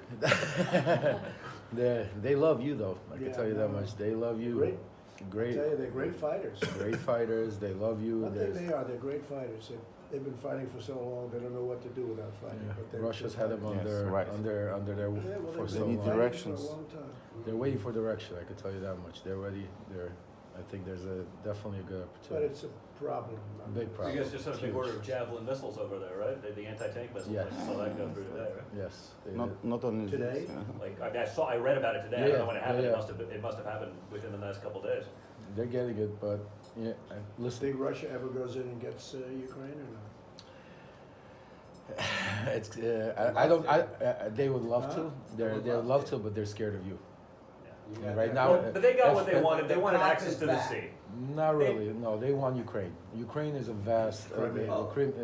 They love you though, I can Yeah, tell you I that know. much. They love you. Great. I Great, tell you, they're great fighters. great fighters. They love you. I think There's- they are, they're great fighters. They've been fighting for so long, they don't know what to do without fighting. yeah, but they're Russia's good had them fighters. Yes, right. under their Yeah, well, for they've so been need long. fighting directions. for a long time. They're waiting for direction. I can tell you that much. They're ready. I think there's definitely a good But opportunity. it's a problem. Big You problem. guys just had a big Huge. order of Javelin missiles over there, right? The anti-tank missiles, Yes. I saw that go through today, right? Yes. They did. Not only Today? this. Like, I read about it today, I don't Yeah, know when it happened, yeah, it must have happened within the last couple of days. They're getting it, but yeah. Listen, Think Russia ever goes in and gets Ukraine or not? it's I don't. They would love to. They'd love to, but they're scared of you. Right now, But they got what they if- wanted, they the wanted cop access is to the back. sea. Not really, no, they want Ukraine. Ukraine is a vast, Oh.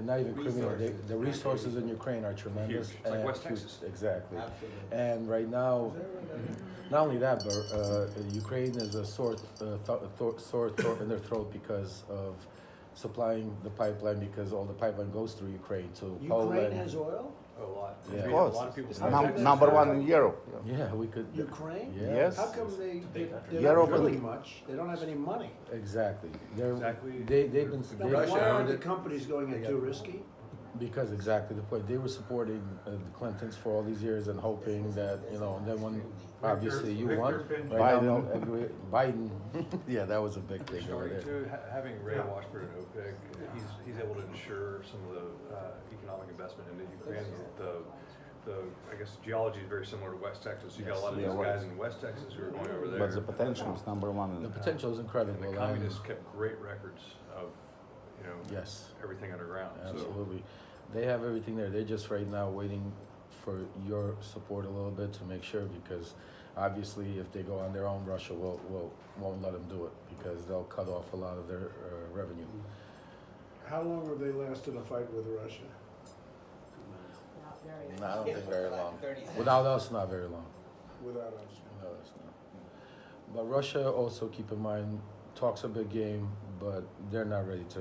not even criminal, the resources in Ukraine are tremendous. Huge. It's like and West huge. Texas. Exactly. Absolutely. And right now, not only that, but Ukraine is a sore throat in their throat because of supplying the pipeline, because all the pipeline goes through Ukraine to Poland. Ukraine has oil? A lot. Yeah. Of A course. lot of people. It's How come number there's one oil? in Europe. Yeah, we could. Ukraine? Yeah. Yes. How come they're Europe not and- drilling much? They don't have any money. Exactly. Exactly. They've been, Now, Russia why aren't owned the it. companies going in too risky? because exactly the point. They were supporting the Clintons for all these years and hoping that, you know, and then when obviously you Victor won. Pin- Right now, Biden. Biden, yeah, that was a big thing over Starting there. to, having Ray Washburn at OPEC, he's able to ensure some of the economic investment in the Ukraine. The I guess geology is very similar to West Texas. You got a lot of Yes. these Yeah, guys in West Texas who are going over there. But the potential is number one. The potential is incredible. And the communists kept great records of, you know, Yes, everything underground. So absolutely. They have everything there. They're just right now waiting for your support a little bit to make sure, because obviously if they go on their own, Russia won't let them do it, because they'll cut off a lot of their revenue. How long have they lasted a fight with Russia? Not very. No, I don't think very long. 30 seconds. Without us, not very long. Without us? No, it's not. But Russia also, keep in mind, talks a big game, but they're not ready to.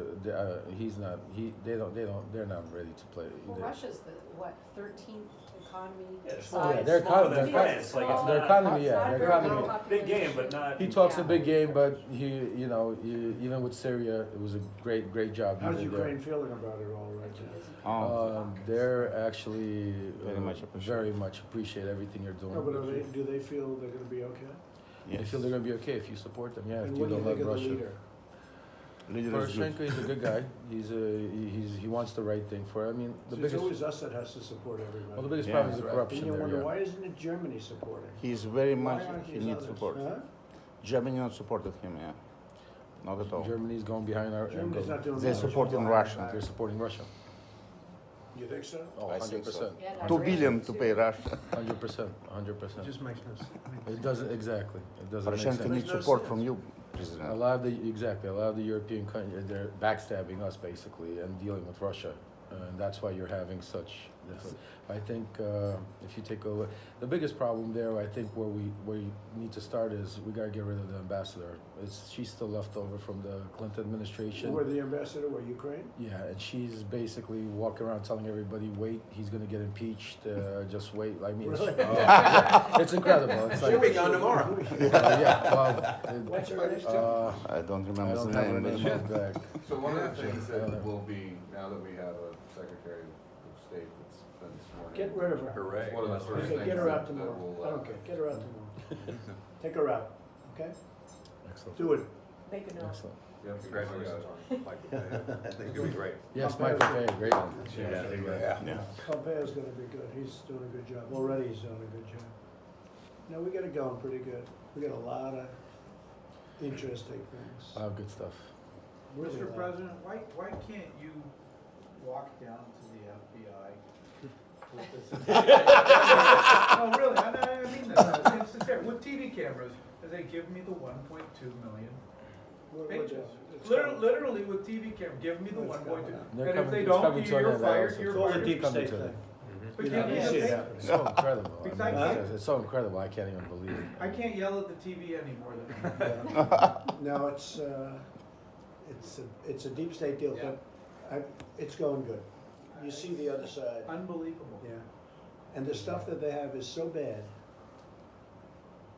They're not ready to play. Well, They- Russia's the, what, 13th economy? Yeah, it's size? smaller, Yeah, their smaller economy- than their France, like it's small. Their not, economy, It's not yeah, their very economy. low big game, population. but not. He talks a Yeah. big game, but even with Syria, it was a great job. he How's did there. Ukraine feeling about it all right now? Oh, They're actually very much appreciate. very much appreciate everything you're doing. No, but do they feel they're gonna be okay? They feel they're gonna be okay if you support them. Yeah, And if you what do you don't love think of the Russia. leader? Leader is good. Poroshenko is a good guy. He wants the right thing for. I mean, the It's biggest always us that has to support everybody. well, the biggest Yeah, problem is the right. And corruption you there. wonder, Yeah. why isn't it Germany supporting? He's very Why much, aren't he these needs others? support. Huh? Germany not supported him, yeah. Not at all. Germany's going behind our. Germany's not doing They're much. supporting Russia. They're supporting Russia. You think so? Oh, I think 100%. so. Yeah, no, 2 Russia billion to too. pay Russia. 100%. 100%. Just makes no sense. It doesn't exactly. It doesn't make Poroshenko sense. needs Makes no support sense. from you, A President. lot of the European countries, they're backstabbing us basically and dealing with Russia, and that's why you're having such. I think if you take a look, the biggest problem there, I think where you need to start is we gotta get rid of the ambassador. She's still left over from the Clinton administration. Where the ambassador, where Ukraine? Yeah, and she's basically walking around telling everybody, wait, he's gonna get impeached, just wait. I mean, Really? yeah, it's incredible. It's She'll be like, gone tomorrow. yeah, well, What's her name? I don't I remember don't the have her name. name but- back. So one of the things Yeah. that will be, now that we have a Secretary of State that's been sworn in. Get rid of her. Hooray. One of the first Okay, things get her out that tomorrow. will, I don't care, get her out tomorrow. Take her out, okay? Excellent. Do it. Make a note. Excellent. Yep, Congratulations on Michael Pompeo. I think it'll be great. Yes, Michael Fay, great one. Yeah. Pompeo's gonna be good, he's doing a good job, already he's doing a good job. No, we got it going pretty good, we got a lot of interesting things. Good stuff. Really a Mr. lot. President, why can't you walk down to the FBI with this? No, really, I mean that, it's sincere, with TV cameras, and they give me the 1.2 million We're pages. doing- it's Literally with TV camera, give me the It's 1.2, coming They're and if coming- they it's don't, coming to an you're end fired, also. you're It's all a fired. deep Coming state to thing. it. But You give know, me you the see it pa- happening. It's so incredible. I Because mean, I can't- it's so incredible. I can't even believe it. I can't yell at the TV anymore. No, it's a deep state deal, Yeah. but it's going good. You see the other side, Unbelievable. yeah. And the stuff that they have is so bad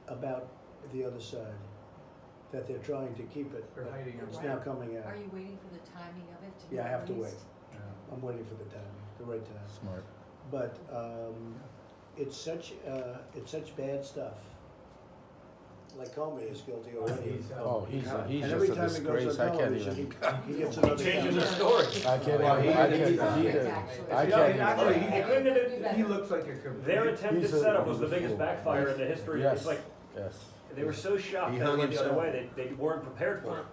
about the other side that they're trying to keep it. They're but hiding It's everything. now coming out. Are you waiting for the timing of it to be Yeah, I have to released? wait. I'm waiting for the timing, the right time. Smart. But it's such bad stuff. Like Comey is guilty already. Oh, he's And just every a time he goes disgrace. on I can't television, even. he gets another. Changes the chance. story. I can't Well, even. he- I he's can't. perfect, I actually. can't Actually, even. he- Clinton did- He looks like a complete. Their attempted He's a- setup was the he's a biggest fool. backfire in the history. Yes. It's like Yes. they were so shocked He that it hung went the other himself. way. They weren't prepared for it.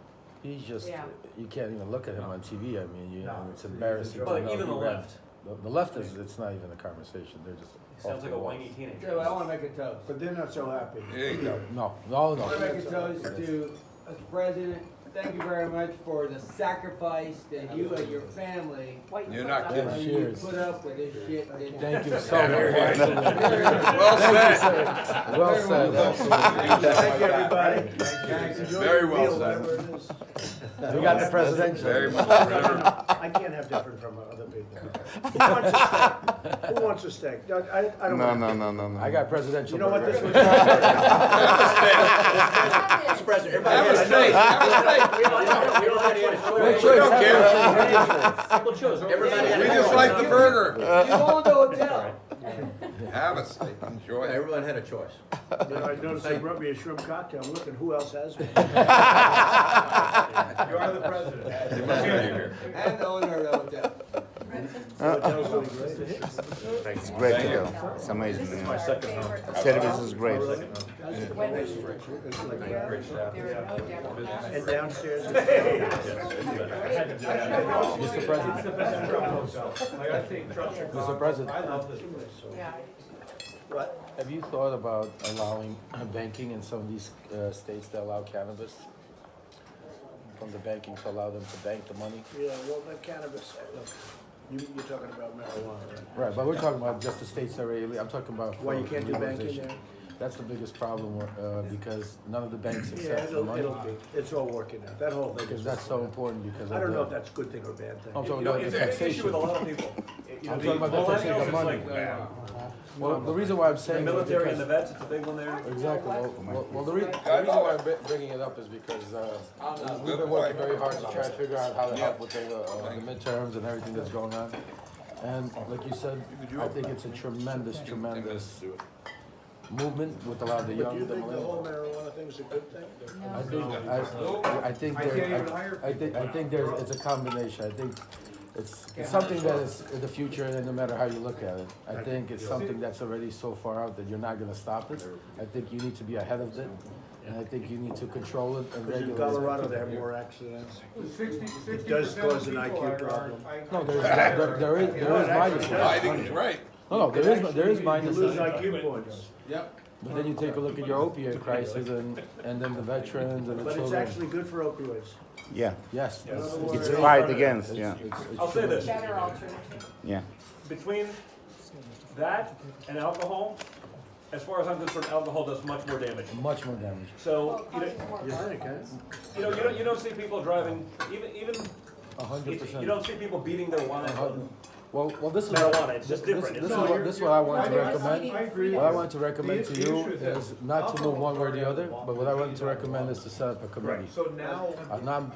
He's just. Yeah. You can't even look at him on TV. I mean, No, it's he's a embarrassing. joke. to But know even the he ran. left. The left is, it's not even a conversation, they're just. Sounds off like the a wall. whiny teenager. So I wanna make a toast. But they're not so happy. There you go. No, I wanna no. make a toast to Mr. President. Thank you very much for the sacrifice that you and your family What you You're put not up kidding. with. you Cheers. put up with this shit. that- Thank you so much. Well said. Well said, absolutely. Thank you, everybody. Enjoy Very your well meal, said. whatever it is. We got the presidential. Very much. I can't have different from other people. Who wants a steak? Who wants a steak? No, I don't No, want. no, no, no, no. I got presidential. You know what this burger. was? Mr. President, Have a everybody steak, have a steak. we already had a Good choice. choice. don't care. Simple choice. Everybody had We a just choice. like the burger. You go to the hotel. Have a steak, enjoy it. Everyone had a choice. You know, I noticed they brought me a shrimp cocktail. I'm looking, who else has one? You are the president. They must have you here. And the owner of the hotel. Hotel's really great. It's great to go. It's amazing. This is You my know. second home. Service is great. It's like that. Great staff. There are no Democrats. And downstairs. Mr. President. It's the best Trump hotel. Like, I think Trump should. Mr. President. I love this place. Yeah. What? Have you thought about allowing banking in some of these states that allow cannabis? From the banking to allow them to bank the money? Yeah, well, the cannabis, look, you're talking about marijuana, right? Right, but we're talking about just the states that are illegal. I'm talking about. Why you for can't do banking legalization. there? That's the biggest problem, because none of the banks Yeah, accept the money. it'll be, it's all working out, that whole thing Because is. that's so important because of I don't know if the, that's a good thing or a bad thing. I'm talking You know, about the it's an issue taxation. with a lot of people. You know, I'm the talking about the taxation millennials, of it's money. like, Well, the reason why I'm the saying. is military and because- the vets, it's a big one there. Exactly. Well, the reason why I'm bringing it up is because we've been working very hard to try to figure out how to help with the midterms and everything that's going on. And like you said, I think it's a tremendous movement with a lot of the But do young. you the think the whole millennials. marijuana thing is a good thing? I think there's, it's a combination. I think it's something that is in the future, and no matter how you look at it. I think it's something that's already so far out that you're not gonna stop it. I think you need to be ahead of it, and I think you need to control it and Because in regulate it. Colorado, they have more accidents. 60% It does cause an of people IQ are- problem. No, there is minuses. I think he's right. No, there is You lose minuses. IQ points. Yep. But then you take a look at your opiate crisis and then the veterans and the But it's children. actually good for opioids. Yeah. Yes. In other It's words, fight against. Yeah. I'll say this, Better alternative. Yeah. between that and alcohol, as far as I'm concerned, alcohol does much more damage. Much more damage. So, Well, it causes more You harm. think, huh? you don't see people driving, even, 100%. you don't see people beating their wives. Well, this is Marijuana, it's just different. This is It's what, this is what I want to recommend. I agree. What I want to recommend to The you issue is not to move one way or the other, but what I want to recommend is to set up a committee. So now.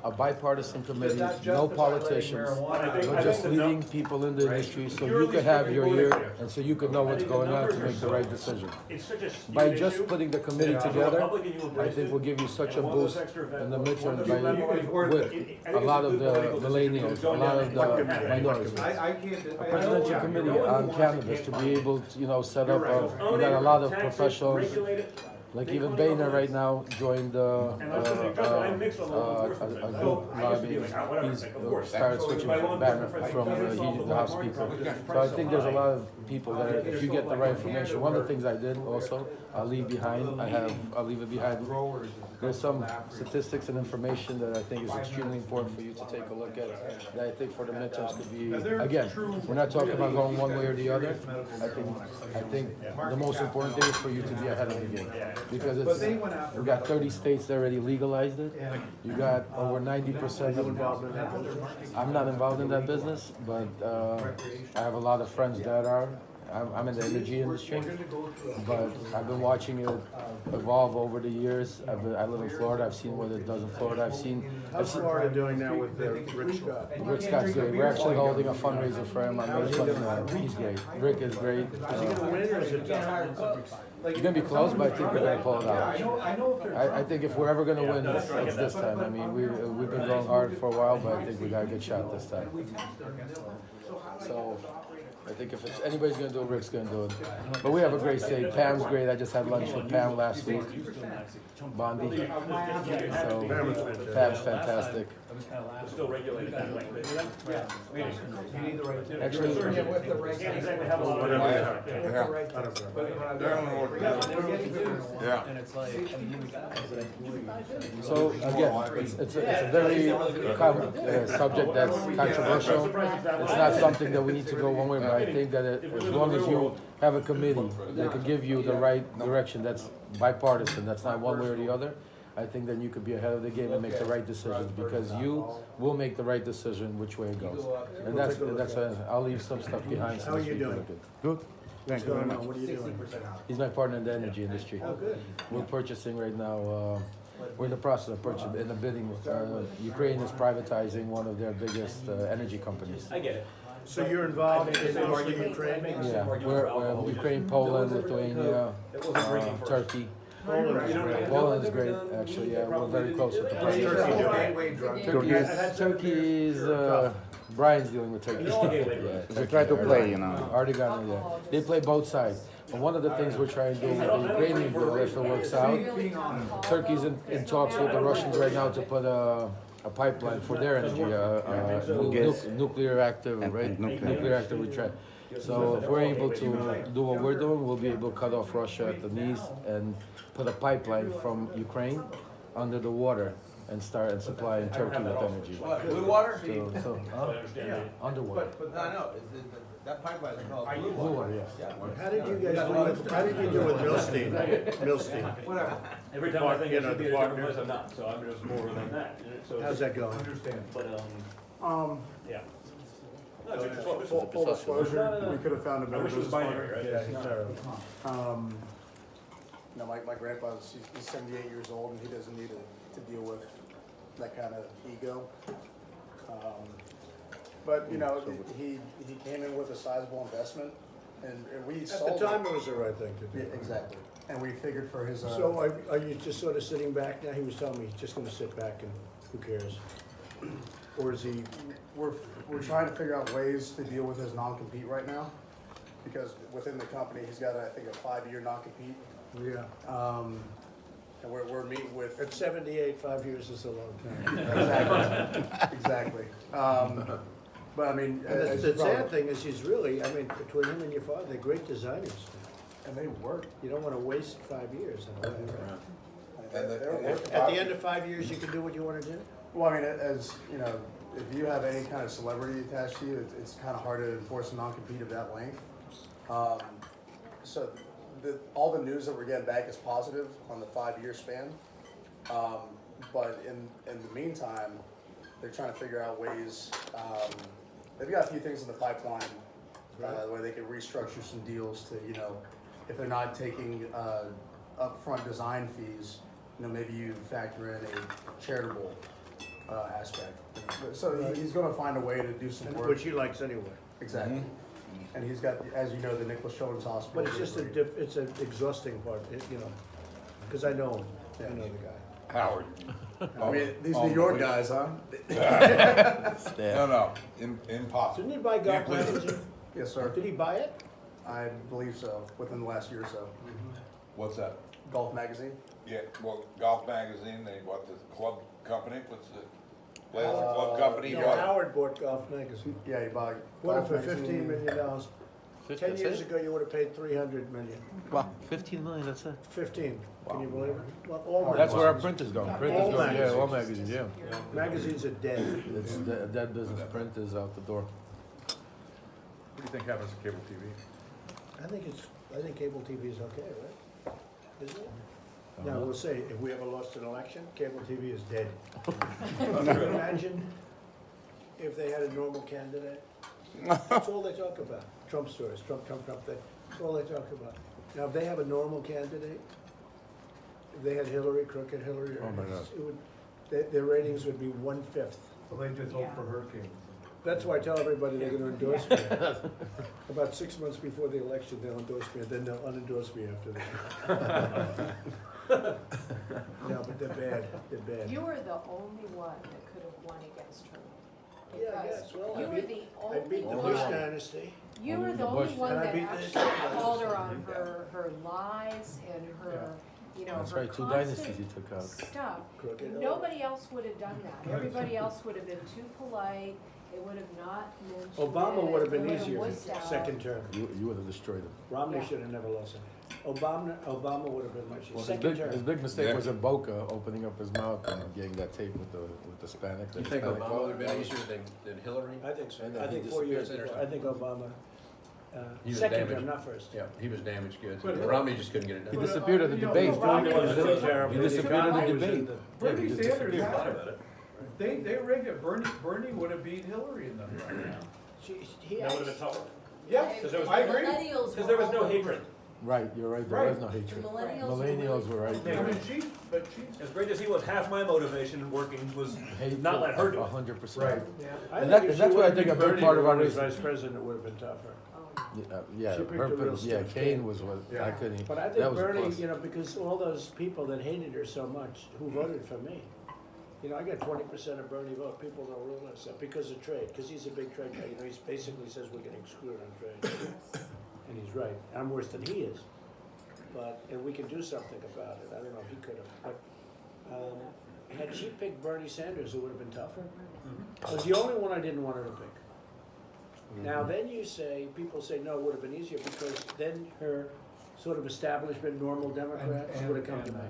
A bipartisan committee, Does that no justify letting politicians, marijuana- but just leading people in the industry so you could have your ear and so you could know what's going on to make the right decision. It's such a skewed By issue. just putting the committee Yeah. together, Public and you I embrace think it. will give you such a And one of those boost extra in the events- midterms one by, of those- with a lot of the millennials, a lot of the minorities. I can't. A presidential committee on cannabis to be able to, set up, we got a lot of professionals, like even Boehner right now joined a group lobbying. He's started switching from Banner from the House Speaker. So I think there's a lot of people that are, if you get the right information, one of the things I did also, I'll leave it behind. There's some statistics and information that I think is extremely important for you to take a look at, that I think for the midterms could be, again, we're not talking about going one way or the other. I think the most important thing is for you to be ahead of the game. Because we got 30 states that already legalized it. You got over 90% of Involved in that business? I'm not involved in that business, but I have a lot of friends that are. I'm in the energy industry, but I've been watching it evolve over the years. I live in Florida. I've seen what it does in Florida. How's Florida doing now with Rick Scott? Rick Scott's great. We're actually holding a fundraiser for him. I'm really funny. He's great. Rick is great. Is he gonna win or is it tough? He's gonna be close, but I think we're gonna pull it out. I know if there's. I think if we're ever gonna win, it's this time. I mean, we've been going hard for a while, but I think we got a good shot this time. So I think if it's anybody's gonna do it, Rick's gonna do it. But we have a great state. Pam's great. I just had lunch with Pam last week. Bondi. So Pam's fantastic. to still regulate it that way. Yeah. Meaning, You need the right. Actually, Yeah, with the right. can't exactly have a lot of. Yeah. Yeah. so again, it's a very subject that's controversial. It's not something that we need to go one way, but I think that as long as you have a committee that can give you the right direction, that's bipartisan, that's not one way or the other, I think then you could be ahead of the game and make the right decisions, because you will make the right decision which way it goes. And I'll leave some stuff behind. so How are to you speak, doing? look at. Good. What's Thank you very going much. on? What are you doing? He's my partner in the energy industry. Oh, good. We're purchasing right now, we're in the process of purchasing, in the bidding, Ukraine is privatizing one of their biggest energy companies. I get it. So you're involved in mostly Ukraine? Yeah, we're Ukraine, Poland, Lithuania, Turkey. Poland is great, actually, yeah, we're very close with the What's president. Turkey doing? Turkey's, Brian's dealing with Turkey. Yeah, We try to play, you know. Already got it, yeah. They play both sides. But one of the things we're trying to do with the Ukrainian deal, if it works out, Turkey's in talks with the Russians right now to put a pipeline for their energy, nuclear active, right? Nuclear active retreat. So if we're able to do what we're doing, we'll be able to cut off Russia at the knees and put a pipeline from Ukraine under the water and start and supplying Turkey with energy. What, blue water? Underwater. But I know, that pipeline is called blue Blue water. water, yes. How did you guys do with, how did you do with Milstein? Milstein. Whatever. Every time I think You it know, should be the a different partner. place, I'm not, so I'm just more than that. So How's that going? Understand. But, yeah. No, it's Full disclosure, we could have found a I better wish it was business binary, partner. right? Yeah, It's he's not. terrible. You know, my grandpa's, he's 78 years old and he doesn't need to deal with that kind of ego. But, you know, he came in with a sizable investment and we At sold the time, it was the right thing to Yeah, do. exactly. And we figured for his, So are you just sort of sitting back now? He was telling me he's just gonna sit back and who cares? Or is he, we're trying to figure out ways to deal with his non-compete right now. Because within the company, he's got, I think, a 5-year non-compete. yeah. And we're meeting with. At 78, 5 years is a long time. Exactly, exactly. But I mean, And as the you probably- sad thing is he's really, I mean, between him and your father, they're great designers. and they work. You don't wanna waste 5 years in a way. They're working. At the end of 5 years, you can do what you wanna do? Well, I mean, as, you know, if you have any kind of celebrity attached to you, it's kind of hard to enforce a non-compete of that length. So all the news that we're getting back is positive on the 5-year span. But in the meantime, they're trying to figure out ways, they've got a few things in the pipeline, where they can restructure some deals to, you know, if they're not taking, upfront design fees, you know, maybe you factor in a charitable, aspect. So he's gonna find a way to do some work. Which he likes anyway. Exactly. And he's got, as you know, the Nicholas Children's Hospital. But it's just it's an exhausting part, you know, because I know him, I know the guy. Howard. I mean, these New York guys, huh? No, impossible. Didn't he buy Golf Magazine? Yes, sir. Did he buy it? I believe so, within the last year or so. What's that? Golf Magazine? Yeah, well, Golf Magazine, they bought the club company, what's the, club company? No, bought- Howard bought Golf Magazine. Yeah, he bought. Bought it Golf for Magazine. $15 million. 10 years ago, you would have paid $300 million. Wow, 15 million, that's it. 15, can you believe it? Well, all That's where our magazines. print is going. All Print is going, yeah, magazines. all magazines, yeah. Magazines are dead. It's a dead business. Print is out the door. What do you think happens to cable TV? I think cable TV is okay, right? Isn't it? Now, we'll say, if we ever lost an election, cable TV is dead. Can you imagine if they had a normal candidate? That's all they talk about. Trump stories, Trump, that's all they talk about. Now, if they have a normal candidate, if they had Hillary, crooked Hillary, Oh, my God. it would, their ratings would be 1/5. Well, they just hope for hurricanes. That's why I tell everybody they're gonna endorse me. About 6 months before the election, they'll endorse me, and then they'll unendorse me after that. No, but they're bad. You were the only one that could have won against her. Yeah, I Because guess. Well, you I were beat- the I only beat the Bush one, dynasty. you were the The only Bush- one And I that beat the actually Trump called her dynasty. on her lies and her you know, That's her right, 2 constant dynasties he took out. stuff. Crooked Hill. Nobody else would have done that. Everybody else would have been too polite. They would have not mentioned it. Obama would have been They would easier wussed out. second term. You would have destroyed him. Romney Yeah. should have never lost it. Obama would have been much easier. Well, Second his term. big mistake was in Boca, opening up his mouth and getting that tape with the Hispanic. You think Obama would have been easier than Hillary? I think so. I know, I he think 4 years disappeared before. I think Obama, He was second damaged. term, not first. Yeah, he was damaged goods. But- Romney just couldn't get it He done. disappeared at the You know, debate. Romney was He really terrible. disappeared at the He was in debate. the- Yeah, he Bernie just Sanders disappeared. had it. They rigged it. Bernie would have beat Hillary in them right now. He That would have been tougher. Yeah, Because there was, I agree. Millennials because there was were no all hatred. Right, you're right, there Right. was no The hatred. millennials. Millennials were right I there. mean, she's. As great as he was, half my motivation in working was Hate not let her do it. 100%. I And think that- if that's she what I would've think a been big Bernie part of our as reason. vice president, it would have been tougher. Yeah, She picked her, a real yeah, stiff Kane kid. was what, Yeah. I couldn't, But I that think was a Bernie, plus. you know, because all those people that hated her so much, who voted for me, you know, I got 20% of Bernie vote. People don't realize that because of trade, because he's a big trade guy. You know, he basically says we're getting screwed on trade, and he's right. I'm worse than he is, but and we can do something about it. I don't know if he could have, but had she picked Bernie Sanders, it would have been tougher. It was the only one I didn't want her to pick. Now then you say, people say, no, it would have been easier because then her sort of establishment, normal Democrats And- would have come to and, me.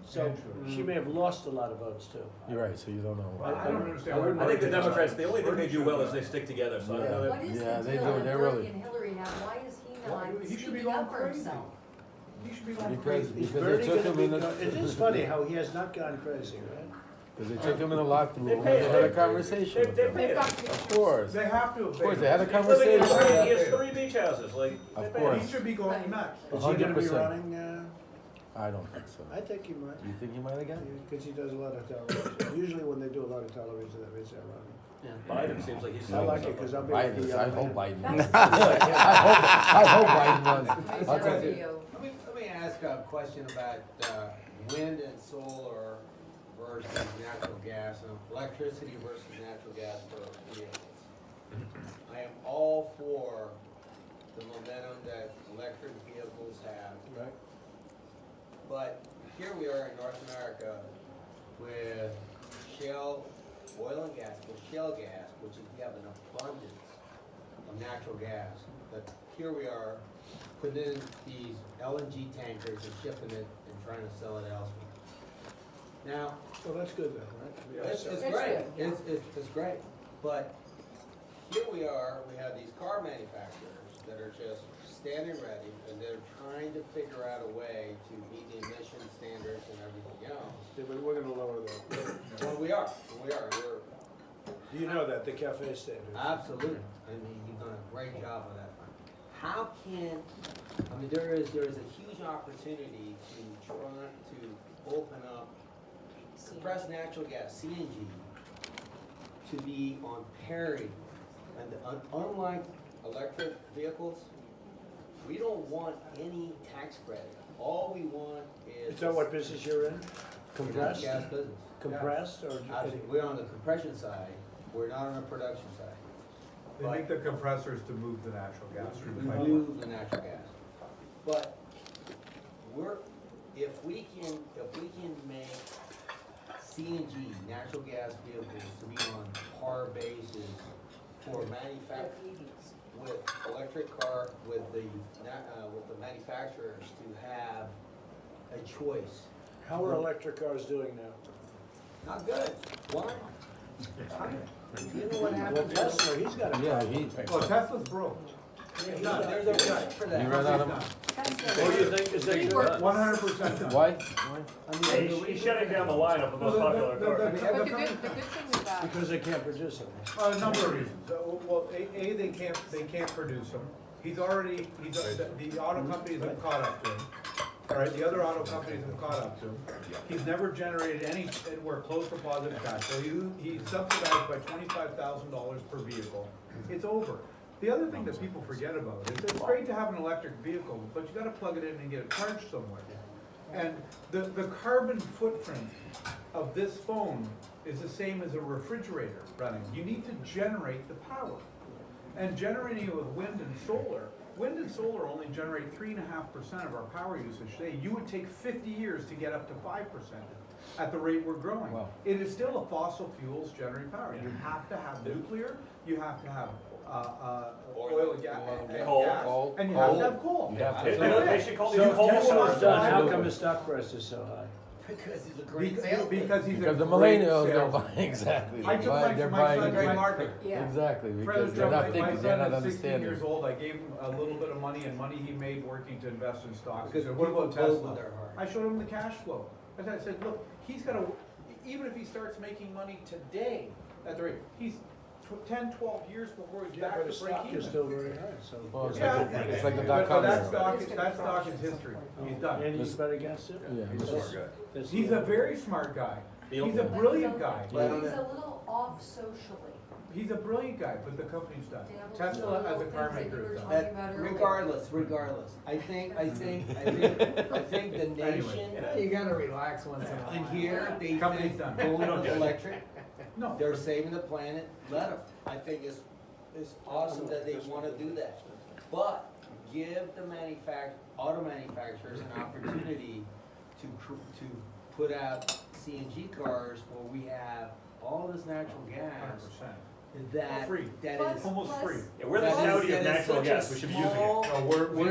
So she may have lost a lot of votes too. You're right, so you don't know. I don't understand. wouldn't I think the want to- Democrats, the only thing they do well is they stick together, so I don't know that. What is Yeah, the they deal do, with they're Bernie really- and Hillary now? Why is he Well, not he should be speaking going up for crazy. himself? He should be going Because, crazy. Is because they Bernie took gonna him in be, the, it is funny how he has not gone crazy, right? because they took him in the locker room and pay- they had a they- conversation with they him. pay him. Of course, They have to. of course, they had a He's living in conversation. he has 3 beach houses, like. Of they pay course. him. He should be going nuts. Is he gonna be 100%. running, I don't think so. I think he might. You think he might again? Because he does a lot of television. Usually when they do a lot of television, that means they're running. Biden seems like he's. I like it because I'll be. Biden, the I young hope man. Biden runs. I hope Biden runs. Nice I'll tell you. video. Let me ask a question about wind and solar versus natural gas, and electricity versus natural gas for vehicles. I am all for the momentum that electric vehicles have, Right. but here we are in North America with shale, oil and gas, with shale gas, which is, we have an abundance of natural gas, but here we are putting in these LNG tankers and shipping it and trying to sell it elsewhere. Now, Well, that's good then, right? it's It's great, good, yeah. it's great, but here we are, we have these car manufacturers that are just standing ready, and they're trying to figure out a way to meet the emission standards and everything else. Yeah, but we're gonna lower that. Well, we're, Do you know that, the cafe standards? absolutely, I mean, you've done a great job on that front. How can, I mean, there is a huge opportunity to try to open up compressed natural gas, CNG, to be on parity. And unlike electric vehicles, we don't want any tax credit. All we want is. Is that what business you're in? Compressed? Gas business. Compressed or? Absolutely. We're on the compression side, we're not on the production side. They make the compressors to move the natural gas through the We pipeline. move the natural gas. But if we can make CNG, natural gas vehicles, to be on par basis for with electric car, with the manufacturers to have a choice. How are electric cars doing now? Not good. Why? You know what Well, happened? Tesla, he's got a Yeah, problem. Well, Tesla's broke. No, there's a reason for that. He ran out of, What do you think, is that He true? worked. 100% done. why? He's shutting down the line of the most popular cars. But the good thing with that, Because they can't produce them. A number of reasons. Well, they can't produce them. The auto companies have caught up to him. All right, the other auto companies have caught up to him. He's never generated anywhere close to positive cash flow. He's subsidized by $25,000 per vehicle. It's over. The other thing that people forget about is it's great to have an electric vehicle, but you gotta plug it in and get it charged somewhere. And the carbon footprint of this phone is the same as a refrigerator running. You need to generate the power. And generating it with wind and solar wind and solar only generate 3.5% of our power usage today. You would take 50 years to get up to 5% at the rate we're growing. Wow. It is still a fossil fuels generating power. You have to have nuclear, you have to have oil and gas, Coal. and you have to have coal. You have to. They should call these So coal Tesla's stores. done, how come his stock price is so high? Because he's a great Because salesman. because he's a Because the great millennials, they're salesman. buying, exactly. I took They're my buying son, the Great my- market. Yeah. Exactly, because President they're Trump, not my thinking, they're son not is 16 understanding. years old, I gave him a little bit of money and money he made working to invest in stocks. He Because said, what about people vote Tesla? with their heart. I showed him the cash flow. I said, look, he's gotta, even if he starts making money today, at the rate, he's 10, 12 years before he's Yeah, back but to the break stock even. is still very high, so. Well, it's Yeah, it's like the but dot-com that era. stock is history. He's done. And he's bet against it? Yeah. He's a smart guy. That's- He's a very smart guy. He's a But brilliant guy. He's a little off socially. He's a brilliant guy, but the company's done. They have Tesla little as a things car that you maker were is done. talking about earlier. Regardless, I think the nation, You gotta relax once in a while. and here, they Company's think done. going Don't to judge. electric, No. they're saving the planet, let them. I think it's awesome that they wanna do that. But give the auto manufacturers an opportunity to put out CNG cars where we have all this natural gas 100%. that, Free. that Plus- is. Almost plus- free. Yeah, we're the that is- Saudi that of is natural such a gas, we should be using it. small- No, we're the Their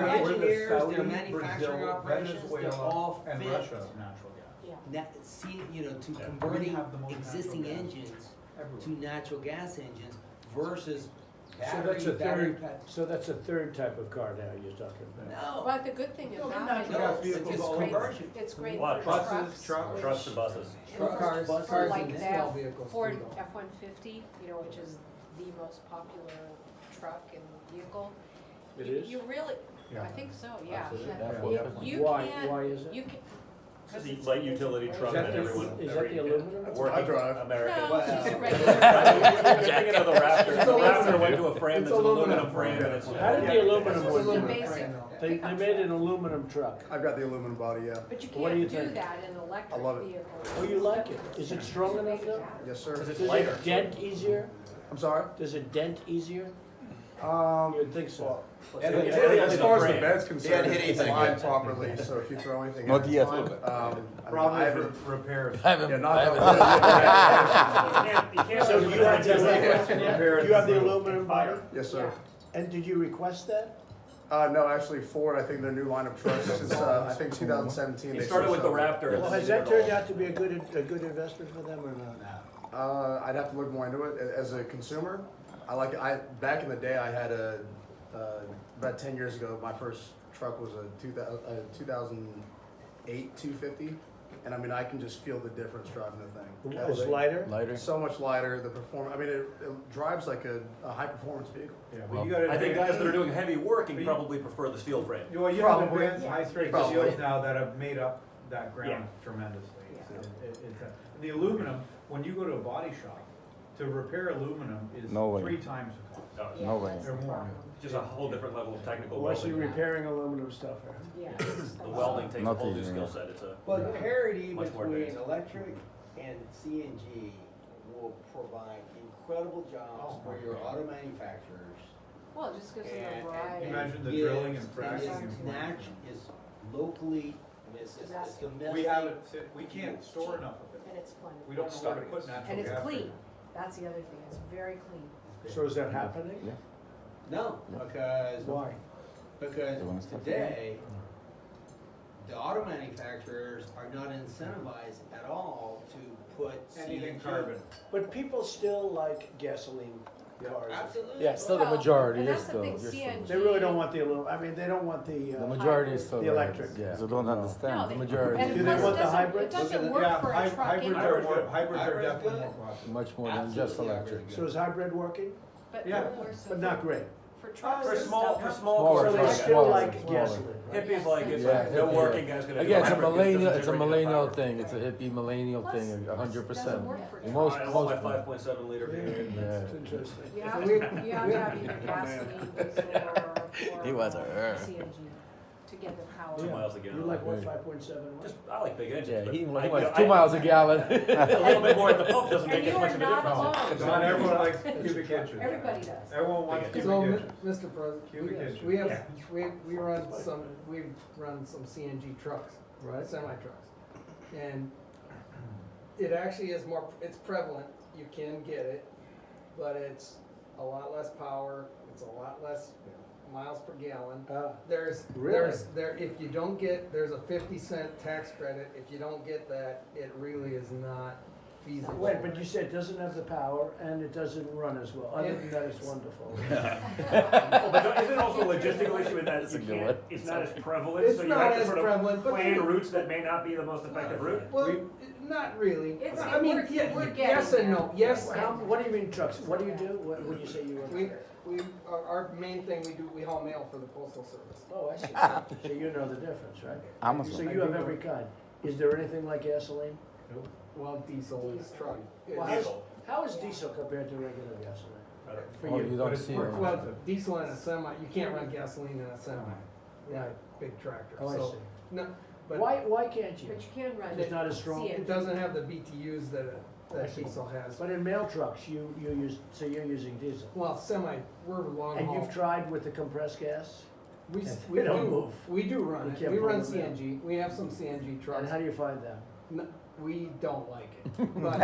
engineers, their Saudi, manufacturing Brazil, operations, they're all Venezuela, and fit. Russia of natural gas. Yeah. To Yeah. converting We have the most existing natural gas engines everywhere. to natural gas engines versus So that's a third type of car now you're talking about? No, But the good thing No, about natural it gas is vehicles it's all great, conversion. it's great A lot of for trucks. trucks. Trucks. Trucks and buses. Cars, For buses, like and that small vehicles Ford too, though. F-150, which is the most popular truck and vehicle. It you- is? You really, I Yeah. think so, yeah. Yeah. You Why, can't, why is it? you can. It's the light utility truck Is that that the- everyone. is that the aluminum? Working I drive. American. No, it's just a Well- regular. You're thinking of the Raptor. It's The amazing. Raptor went to a frame that's an aluminum frame and it's. How did the aluminum It's work? a They basic made an aluminum truck. I've got the aluminum body, yeah. But you What do you can't do think? that in an electric I love it. vehicle. Oh, you like it? Is it strong enough though? Yes, sir. Because it's Does lighter. it dent easier? I'm sorry? Does it dent easier? Um, You'd think so. And as it's really only far the as the frame. bed's concerned, hit it's anything lined yet. properly, so if you throw anything in, Not it's yet. fine. Problem I is haven't- repairs. I haven't, Yeah, not I haven't. You can't. So do you have Repairs. do you have the aluminum body? Yes, sir. And did you request that? No, actually Ford, I think their new line of trucks since, I think 2017. He they started with the switched Raptor. and Well, then has they that did it turned all. out to be a good investment for them or not? I'd have to look more into it. As a consumer, back in the day, I had about 10 years ago, my first truck was a 2008 250. And I mean, I can just feel the difference driving the thing. It was lighter? Lighter? So much lighter, the performance, I mean, it drives like a high performance vehicle. Yeah, Well, but you gotta I think guys that are do. doing heavy working probably prefer the steel frame. Well, you have Probably. advanced high strength Probably. steels now that have made up that Yeah. ground tremendously. Yeah. The aluminum, when you go to a body shop, to repair aluminum is No way. 3 times the cost. Oh, No way. Or more. Just a whole different level of technical Why is he welding. repairing aluminum stuff? Huh? Yeah. The welding takes a Not whole new easy, skill yeah. set. It's a. but parity Much more between advanced. electric and CNG will provide incredible jobs for your auto manufacturers. Well, it just gives them a And variety. Imagine the gives- drilling and fracking Is and- is locally, it's domestic. We have it, we can't store enough of it. And it's plenty. We don't know where to put natural gas. And it's right clean. now. That's the other thing. It's very clean. So is that happening? Yeah. No, because. Why? Because They wanna start today, the auto manufacturers are not incentivized at all to put Anything CNG. carbon. But people still like gasoline cars. Absolutely. Yeah, still the Well, majority and is that's the still. thing, you're still- CNG They really don't want the aluminum, I mean, they don't want The the, majority is still. The red, electric. Yeah. They don't No, understand. they- majority. And Do they plus, want it the doesn't- hybrids? It doesn't Yeah, work for a truck hybrids anyway. are more, hybrids are Hybrids definitely good. more popular. Much more than just Absolutely, electric. hybrids. so is hybrid working? But Yeah. for- But not great. For trucks For and small, stuff, for small Smaller So they cars, trucks. still Smaller, like smaller. gasoline, right? Hippies like it's Yeah, no hippie, working yeah. guy's gonna do Again, it's a hybrid because it millennial. doesn't It's a generate enough millennial power. thing. It's a hippie millennial Plus, thing. it 100%. doesn't work for trucks. Most, I love most. my 5.7 liter V8. Yeah. That's interesting. You have to have either gasoline, diesel, or He was a CNG. to get the power. 2 miles a gallon. You like what, 5.7? Just, I like big engines. Yeah, but he I- wants you know, 2 miles a gallon. A little bit more at the pump doesn't make And as you much are of a not difference. alone. Not everyone likes cubic inches. Everybody does. Everyone wants cubic So, inches. Mr. President, Cubic inches. we Yeah. have, we run some CNG trucks, Right. semi-trucks. And it actually is more, it's prevalent, you can get it, but it's a lot less power, it's a lot less miles per gallon. There's, Really? if you don't get, there's a 50-cent tax credit, if you don't get that, it really is not feasible. Wait, but you said it doesn't have the power and it doesn't run as well. Other than that, it's wonderful. Oh, but isn't it also a logistical issue in that That's a you good can't, one. it's not as prevalent, It's so you not have to as sort of prevalent, but plan we- routes that may not be the most effective route? Well, not really. It's- I mean, we're- yeah, we're getting yes and there. no, yes. What do you mean trucks? What do you do? What would you say you We, were? our main thing we do, we haul mail for the postal service. Oh, I see. So you know the difference, right? Amazon. So you have every kind. Is there anything like gasoline? Well, diesel is truck. Well, how is diesel compared to regular gasoline? For Oh, you you? don't it's see more it. Well, diesel in a semi, you can't run gasoline in a semi, right, big tractor, Oh, I so, see. no, but Why can't you? But you can run. It's not as strong? CNG. it doesn't have the BTUs that, I that see. diesel has. But in mail trucks, you use, so you're using diesel. Well, semi, we're long And haul. you've tried with the compressed gas? We, They we don't do, move. we do run You it, can't we run pull them CNG, we have some CNG And trucks. how do you find them? We don't like it, but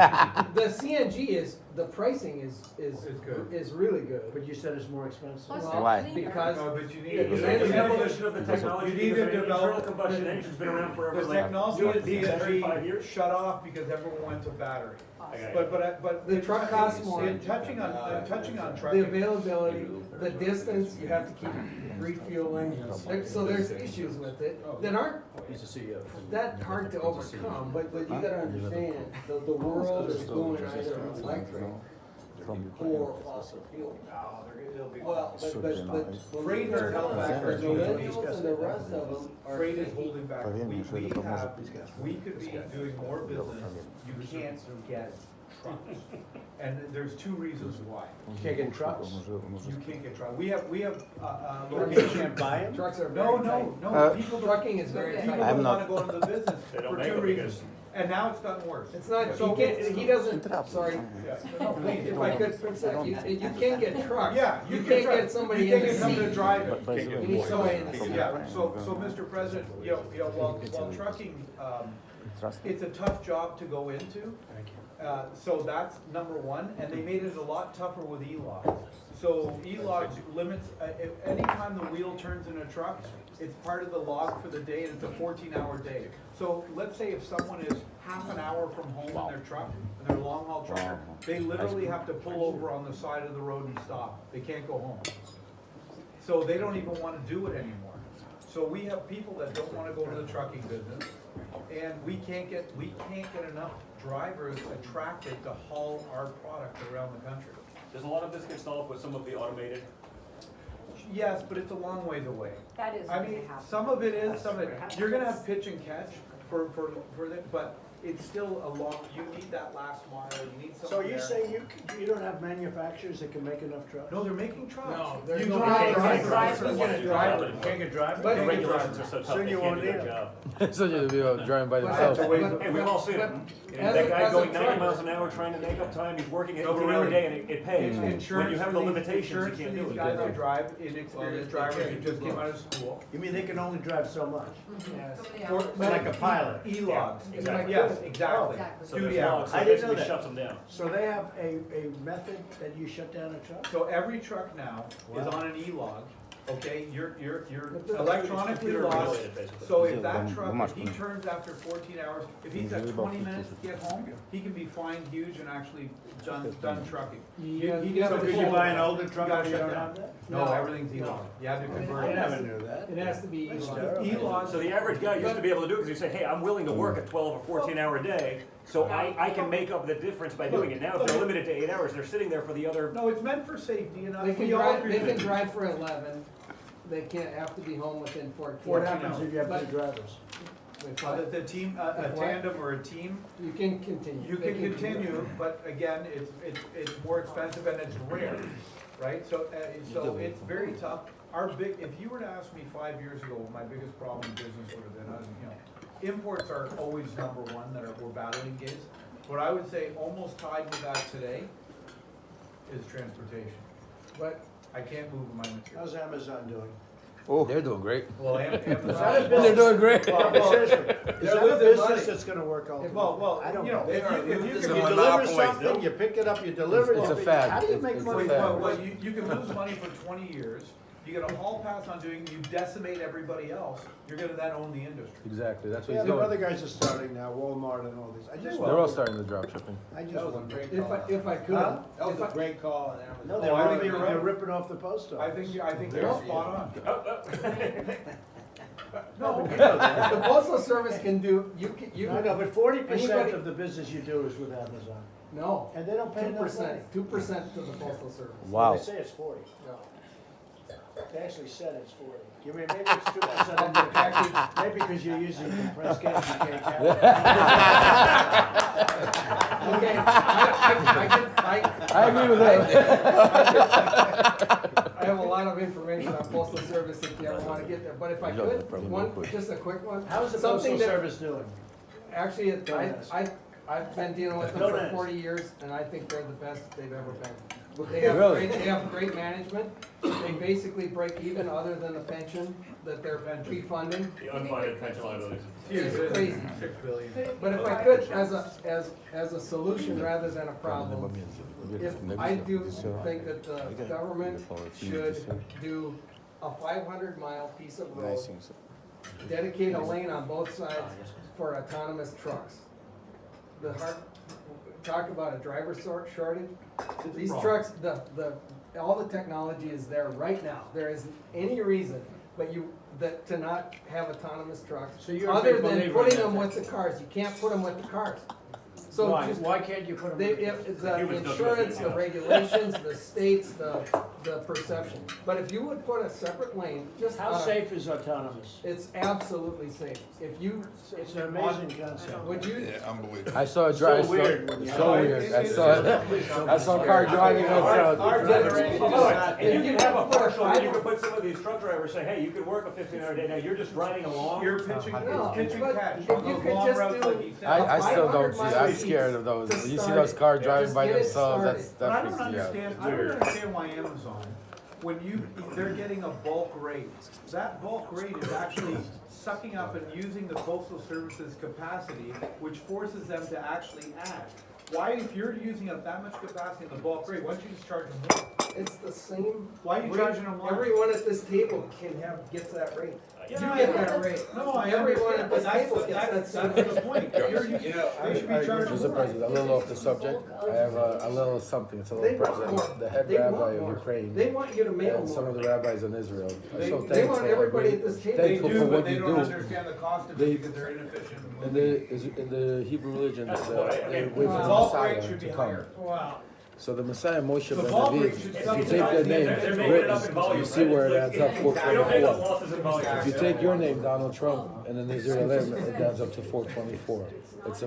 the CNG is, the pricing is It's good. is really good. But you said it's more expensive. Plus Well, Why? they're cleaner. because No, but you need. Yeah, It's Yeah, the yeah. evolution of the technology, You need because to an internal develop- combustion engine's been around forever, The like, technology what, of 35 CNG years? shut off because everyone went to battery. Okay. But The truck costs more. touching on the trucking, availability, the distance, you have to keep refueling, so there's issues with it that aren't He's the CEO. that hard to overcome, but you gotta understand, the world is going either electric or fossil fuel. Well, but freight has held back our millennials and the rest of them are. freight is holding back. We could be doing more business, you can't get trucks. And there's two reasons why. You can't get trucks? You can't get trucks. We have, You locations. can't buy them? Trucks are No, very tight. no, people don't, Trucking is very people tight. I'm don't not- wanna go into the business They don't for make two them reasons. because- And now it's gotten worse. It's not, So he can't, he doesn't, sorry, Yeah. No, please, if I could fix that, you can get trucks. Yeah, You can can't drive. get somebody You in the can't get somebody to seat. drive it. By the You way, need somebody in the seat. Yeah, so Mr. President, while trucking, trust me. it's a tough job to go into. Thank you. So that's number one, and they made it a lot tougher with e-logs. So e-logs limits, anytime the wheel turns in a truck, it's part of the log for the day, and it's a 14-hour day. So let's say if someone is half an hour from home in their truck, in their long-haul truck, they literally have to pull over on the side of the road and stop. They can't go home. So they don't even wanna do it anymore. So we have people that don't wanna go to the trucking business, and we can't get enough drivers attracted to haul our product around the country. Does a lot of this get solved with some of the automated? Yes, but it's a long ways away. That is I going mean, to happen. some of it is, some of it, you're gonna have pitch and catch for that, but it's still a long, you need that last mile, you need So someone you there. say you don't have manufacturers that can make enough trucks? No, they're making trucks. No, there's You no drive, drivers. drivers Drivers. get a driver. Can't get drivers? But- The regulations are so tough, Soon they you can't won't do their need 'em. job. So you'll be driving by But- themselves. but- Hey, we've all seen it. but- You know, as that a- guy as a going 90 trucker- miles an hour trying to make up time, he's working No, but 18 hour really, day and it pays. When Insurance you have for the these- limitations, you insurance for can't do these it. guys that drive, inexperienced drivers who just came out of school. You mean they can only drive so much? Yes. For- Like a pilot? E-logs. Yeah, exactly. Yes, Oh. exactly. Exactly. So Duty there's hours. logs, so I didn't know basically that. shuts them down. So they have a method that you shut down a truck? So every truck now is Wow. on an e-log, okay, you're But the- electronically Computer logged. regulated, basically. So Yeah, if that then truck, much if he money. turns after 14 hours, if he's got Usually about 20 minutes to 50. get home, he can be fined huge and actually done trucking. You have- He you have just to has Could you pull buy an over. older truck gotta if you shut don't down. have that? No, No. everything's e-log. You have to convert I it. never knew that. It has to be That's e-log. terrible. E-log, So the average guy used to be able to do it because he'd say, hey, I'm willing to work a 12 or 14 hour day, so I can make up the difference by doing it. Now, if they're limited to 8 hours, they're sitting there for the other. no, it's meant for safety and They can we all drive, agree they with can it. drive for 11, they can't have to be home within 14. What happens if you have But- two drivers? The team, a What? tandem or a team, You can continue. you They can continue, but again, it's more expensive and it's rare, right? So it's very tough. if you were to ask me 5 years ago what my biggest problem in business would have been, imports are always number one that we're battling against. What I would say almost tied with that today is transportation. But I can't move my material. How's Amazon doing? They're doing great. Well, Is that a Amazon. business? They're doing great. Well, seriously, is They're that a losing business money. that's gonna work all? Well, I don't you know, know. if you If can you deliver something, you pick it up, you deliver it. It's a you- fact. How do you It's- make it's a money? fact. Well, you can lose money for 20 years, you get a hall pass on doing, you decimate everybody else, you're gonna then own the industry. Exactly, that's what Yeah, he's the other doing. guys are starting now, Walmart and all these. I just They're all wonder- starting the drop shipping. I just That was a wonder. great if call. I could, Huh? That was if a I- great call on Amazon. No, Oh, I think they're you're they're right. ripping off the post office. I think they're spot on. No, but you know that. the postal service can do, you I know, but 40% Anybody- of the business you do is with Amazon. no, And they don't pay enough money. 2% to the postal service. Wow. They say it's 40. No. They actually said it's 40. You mean, maybe it's 2% of the package, maybe because you're using compressed gas, you can't count it. Okay, I agree with that. I have a lot of information on postal service if you ever wanna get there, but if I You don't have could, problem, one, quick. just a quick one. How's the Something postal that- service doing? Actually, Don't ask. I've been dealing with them Don't for ask. 40 years, and I think they're the best they've ever been. Really? They have great management, they basically break even other than the pension that they're pre-funding. The unfunded pension liabilities. It's crazy. 6 billion. But if I could, as a solution rather than a problem, I do think that the government should do a 500-mile piece of road, dedicate a lane on both sides for autonomous trucks. Talk about a driver shortage. These trucks, all the technology is there right now. There isn't any reason, to not have autonomous trucks. So you're a Other big than believer in putting that them then? with the cars. You can't put them with the cars. So Why? just, Why can't you put them? it's the Humans don't do insurance, it, the yeah. regulations, the states, the perception. But if you would put a separate lane, just How on a- safe is autonomous? it's absolutely safe. If you, It's an amazing concept. would you, Unbelievable. I saw a drive. So weird when you- So weird. I saw a car driving outside. Our generation is not. And you can have a partial, you can put some of these truck drivers say, hey, you could work a 15-hour day, now you're just riding along. You're pitching, No, pitching but catch if on you those could long just routes do- like he said. I still don't 500 see, I'm miles scared of to those. You see start those it. cars driving Just by get it themselves, started. But I that don't freaks me out. understand why Amazon, when they're getting a bulk rate, that bulk rate is actually sucking up and using the postal service's capacity, which forces them to actually add. Why, if you're using up that much capacity in the bulk rate, why don't you just charge them more? it's the same. Why are you rate. charging them more? Everyone at this table gets that rate. You Yeah, get yeah, that rate. No, I Everyone understand, at but this that's, table gets that that's same the rate. point. They should be charging Mr. more. President, a little off the subject, I have a little something, it's a They little want present. more. The head They want rabbi of more. Ukraine They want you to mail and some more. of the rabbis in Israel are They- so they thankful. want everybody at this table. They Thankful do, for but what they you don't do. understand the cost of They- it because they're inefficient. In the Hebrew religion, That's it's, what I- they okay, wait for The the bulk rate Messiah should to be come. higher. Wow. So the Messiah Moshe The ben bulk David, rate should if you subsidize take their the- name, They're making it up in written, volume. you see where it adds up They don't make up 424. losses in volume. If you take your name, Donald Trump, and then Israel, it adds up to 424. It's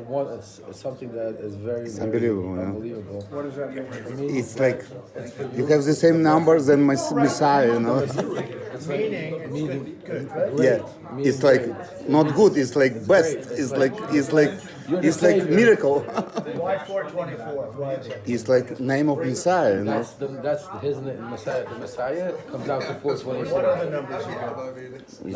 something that is very, very unbelievable, yeah. unbelievable. What does that mean? It means It's like you have the same numbers than Messiah, you know. it's like meaning good, right? Yeah, it's like not good. It's like best. It's like miracle. Why 424? Why is that? It's like name of Messiah, you know. that's his name, Messiah. The Messiah comes out to What 424. are the numbers you have?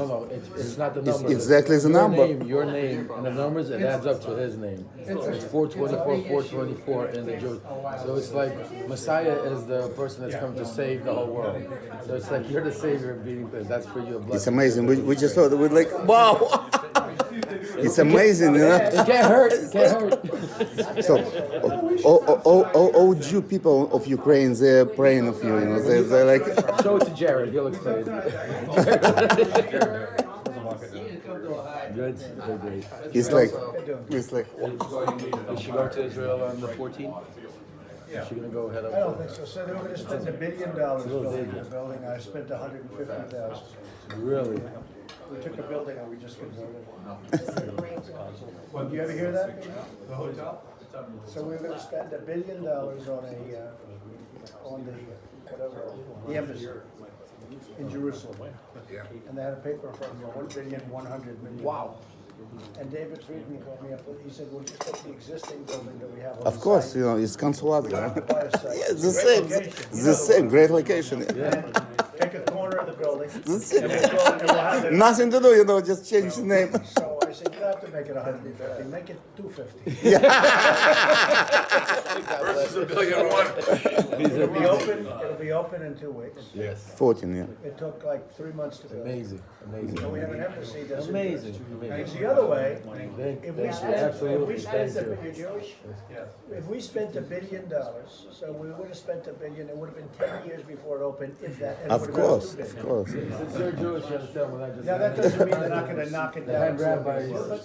No, it's not the It's numbers. exactly the your number. Your name, and the numbers, it adds up to his name. It's 424, 424 in the Jewish. So it's like Messiah is the person that's come to save the whole world. So it's like you're the savior being, that's for you a blessing. It's amazing. We just thought we're like, wow. It's amazing, you know. It can't hurt. It can't hurt. So, all Jew people of Ukraine, they're praying of you, you know. They're like, Show it to Jared. He'll explain. Good. They're great. it's like, Is she going to Israel on the 14th? Is she going to go head up? I don't think so. So they were gonna spend $1 billion little building big. the building. I spent 150,000. Really? We took a building and we just converted it. You ever hear that? The hotel? So we were gonna spend $1 billion on the, whatever, the embassy. in Jerusalem. Yeah. And they had a paper in front of them, 1,100,000,000. Wow. And David Friedman called me up, he said, we'll just take the existing building that we have on Of the course, site. you know, it's consulate. Buy a site. Yeah, it's the Great same. location. It's the same. Great location. Take a corner of the building. That's and it. we'll go and we'll have it. Nothing to do, you know, just change the name. So I said, you don't have to make it 150, make it 250. Versus $1,000,000,001. It'll be open in 2 weeks. Yes. 14, yeah. It took like 3 months to build. Amazing, amazing. And we have an embassy that's. Amazing, It's amazing. the other way, Thank- if we thank you. spent, Absolutely, thank you. you're Jewish? Yes. If we spent $1 billion, so we would have spent $1 billion, it would have been 10 years before it opened, if that. and it Of would have been course, $2 billion. of course. Since you're Jewish, you understand what I just Now, that doesn't mean they're not gonna knock it The down. head to a rabbi big-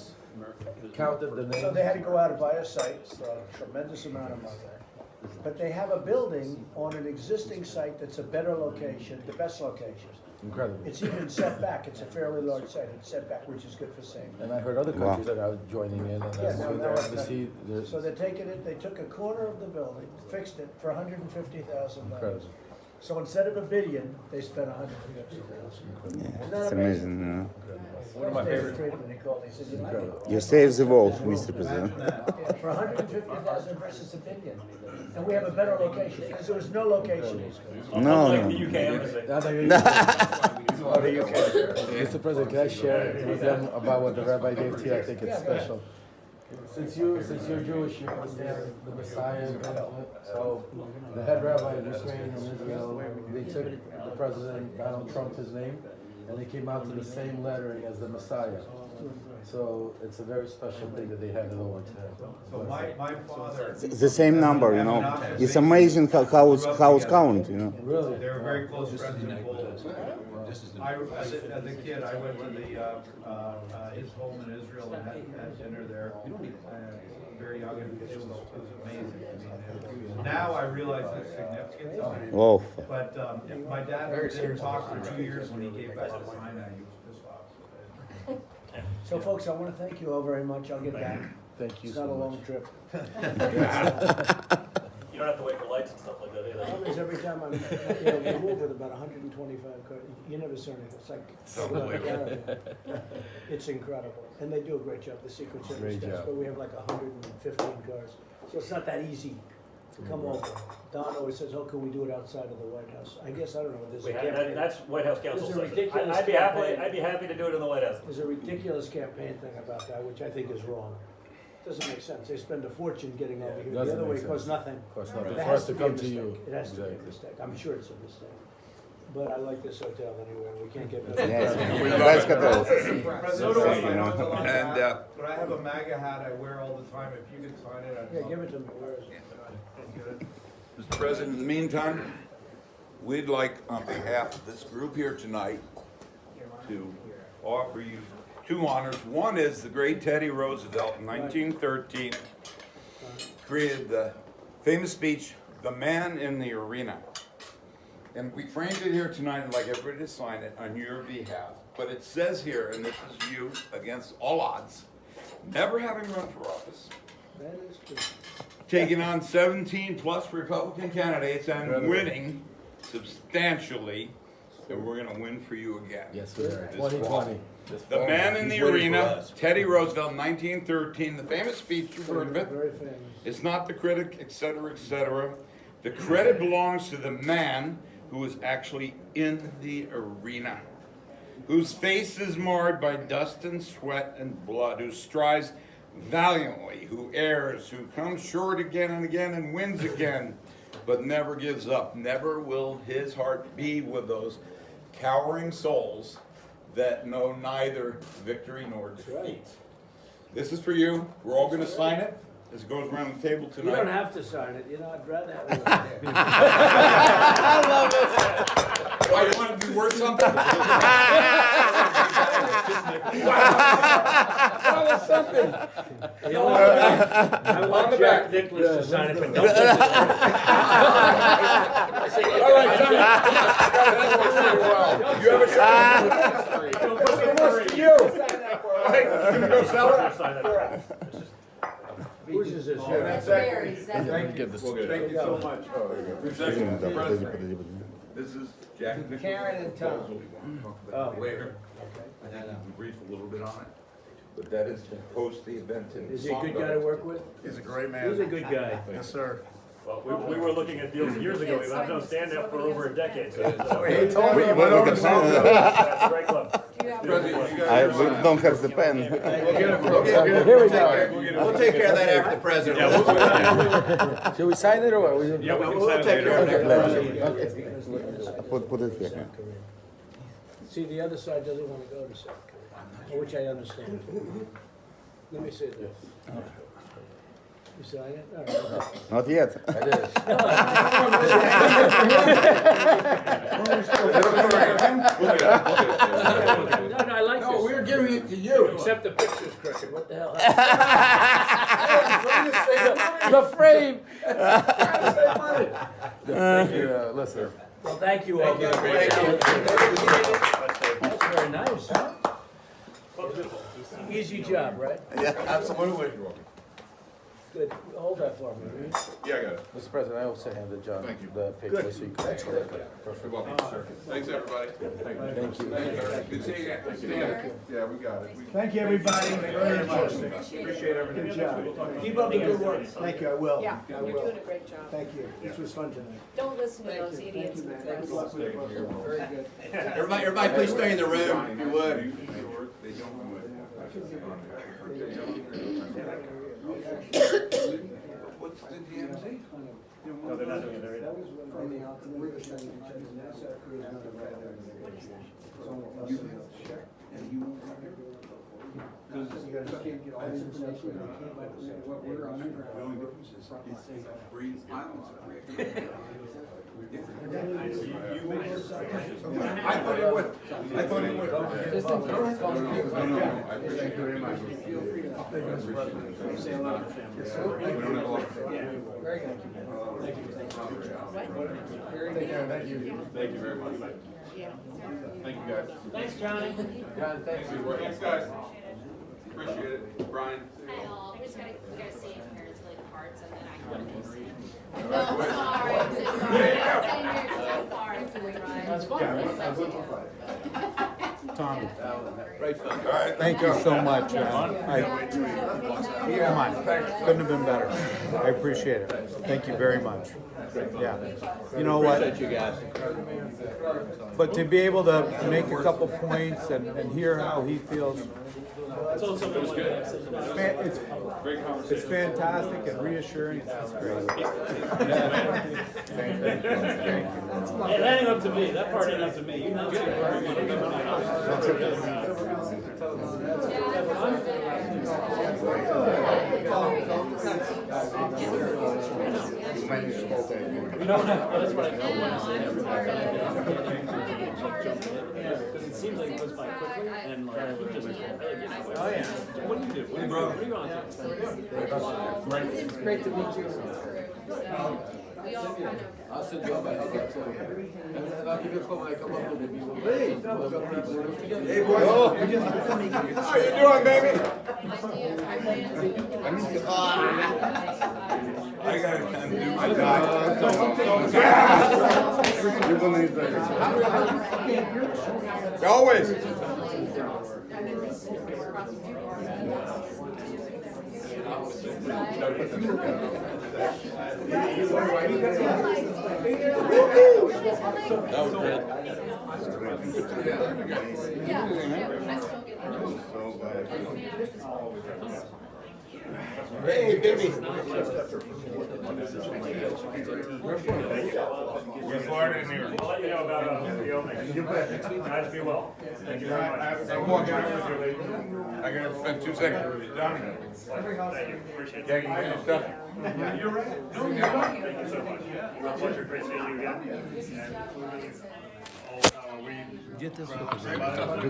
counted the names. So they had to go out and buy a site, for a tremendous amount of money. But they have a building on an existing site that's a better location, the best location. Incredible. It's even set back, it's a fairly large site, it's set back, which is good for safety. And I heard other countries that are joining in, and Yeah, that's no, with no, their it's embassy. So they're taking it, they took a corner of the building, fixed it for $150,000. Incredible. So instead of $1 billion, they spent $150,000. Yeah, it's amazing, you know. One of my David favorite. Friedman, he called, he said, you know, You save the world, Mr. President. yeah, for $150,000 versus $1 billion. And we have a better location, because there was no location. No, Like no. the UK embassy. Mr. President, can I share with them about what the rabbi gave to you? I think it's special. Since you're Jewish, you understand the Messiah. So the head rabbi of Ukraine and Israel, they took the President Donald Trump, his name, and they came out to the same lettering as the Messiah. So it's a very special thing that they handed over to him. So my father, It's the same number, you know. It's amazing how it's count, you know. Really? they were very close friends in Poland. As a kid, I went to his home in Israel and had dinner there. Very young, and it was amazing. I mean, now I realize the significance of it. Oh, But my dad didn't talk for 2 years when he came back to Sinai. He was pissed off. So folks, I want to thank you all very much, I'll get back. Thank you It's not so a long much. trip. You don't have to wait for lights and stuff like that either. Problem is, every time we move with about 125 cars, you never saw anything, it's like. It's incredible, and they do a great job, the Secret Service Great does, job. but we have like 115 cars, so it's not that easy to come over. Don always says, oh, can we do it outside of the White House? I guess, I don't know, there's a campaign. That's White House counsel There's a says. ridiculous I'd be happy to do it in the White House. There's a ridiculous campaign thing about that, which I think is wrong. Doesn't make sense, they spend a fortune getting over here, the doesn't other way make costs sense. nothing. Costs nothing. There For has us to be a come to you. mistake. It has to be a Exactly. mistake, I'm sure it's a mistake. But I like this hotel anyway, we can't get Yeah, better. let's get those. So do I. You know. And, But I have a MAGA hat I wear all the time. If you could sign it, I'd Yeah, love give it to me, where is it? Mr. President, in the meantime, we'd like, on behalf of this group here tonight, to offer you 2 honors. One is the great Teddy Roosevelt in 1913 created the famous speech, "The Man in the Arena." And we framed it here tonight, and I'd like everybody to sign it on your behalf. But it says here, and this is you against all odds, never having run for office, That is true. taking on 17 plus Republican candidates and winning substantially, and we're gonna win for you again. Yes, we are. This fall. 2020. The Man in the Arena, Teddy Roosevelt, 1913, the famous speech, you've heard of it. Very famous. It's not the critic, etc., etc. The credit belongs to the man who is actually in the arena, whose face is marred by dust and sweat and blood, who strives valiantly, who errs, who comes short again and again and wins again, but never gives up. Never will his heart be with those cowering souls that know neither victory nor defeat. This is for you. We're all going to sign it as it goes around the table You tonight. don't have to sign it, you know, I'd rather have it. Why, you want it to be worth something? I want Jack Nicklaus to sign it, but don't put it All right, sign it. That's what's really well. You have a shot. What's for you? All right, you gonna go sell it? Whose is this? That's Mary's, that's Thank you. Give this. Thank you so much. Подожди, подожди, подожди. This is Jack Nicholson's Karen and Tom. proposal. We want to talk about it later. I think you can brief a little bit on it, but that is to post the event in. Is he a good guy to work with? He's a great man. He's a good guy. Yes, sir. Well, we were looking at deals years ago, we've had no stand-up for over a decade, so it's, He told me he went over to Songdo. it's a great club. Do you have? President, you I guys. don't have the pen. Here we go. We'll take care of that after the president. Should we sign it or what? Yeah, we can We'll sign it take care of later. that. Put it here. See, the other side doesn't wanna go to South Korea, which I understand. Let me see this. You sign it? All right. Not yet. It is. No, I like this. No, we're giving it to you. Except the picture's crooked, what the hell? The frame. Listen. Well, thank you all. That's very nice, huh? Easy job, right? Yeah, absolutely. Good, hold that for me, will you? Yeah, I got it. Mr. President, I also handed John Thank you. the paper Good. so you can. Perfect. You're welcome, sir. Thanks, everybody. Thank you. Good seeing you. Thank you. Yeah, we got it. Thank you, everybody. Very interesting. Appreciate everything. Good job. Keep up the good work. Thank you, I will. Yeah, I you're will. doing a great job. Thank you. This was fun tonight. Don't listen to those idiots in the press. Very good. Everybody please stay in the room, if you would. They don't What's the DMZ? No, they're not doing it, they're in. I thought he would. I thought he would. Thank you very much. Say hello to the family. We don't have a lot of. Very good. Thank you. Thank you. Thank you very much. Yeah. Thank you, guys. Thanks, Johnny. John, thanks. Thanks, guys. Appreciate it. Brian. Hi all, we gotta say parents like cards and then I can. All No, right, sorry, I'm so sorry. I'm cards and Ryan. That's fine. Tommy, All right, thank you so much, man. Come on, couldn't have been better. I appreciate it. Thank you very much. Yeah. You know what? But to be able to make a couple points and hear how he feels, it's fantastic and reassuring. It's great. It ain't up to me, that part ain't up to me, you know. That's what I because it seems like it goes by quickly, and like, you just, oh yeah. What do you do? What do you want to do? It's great to meet you. We all kind of. I'll send you up. I'll give you a call when I come up with the people. Hey, Hey, boys. How you doing, baby? I gotta kind of do my job. Always. That was good. Yeah, I still get Hey, baby. We're Florida in here. I'll let you know about the opening. Guys, be well. Thank you very much. I'm walking out with you, lady. I gotta spend 2 seconds with you. Done. Thank you, appreciate it. Jackie, you got your stuff? You're right. Thank you so much. My pleasure, great seeing you again. And, we Get this.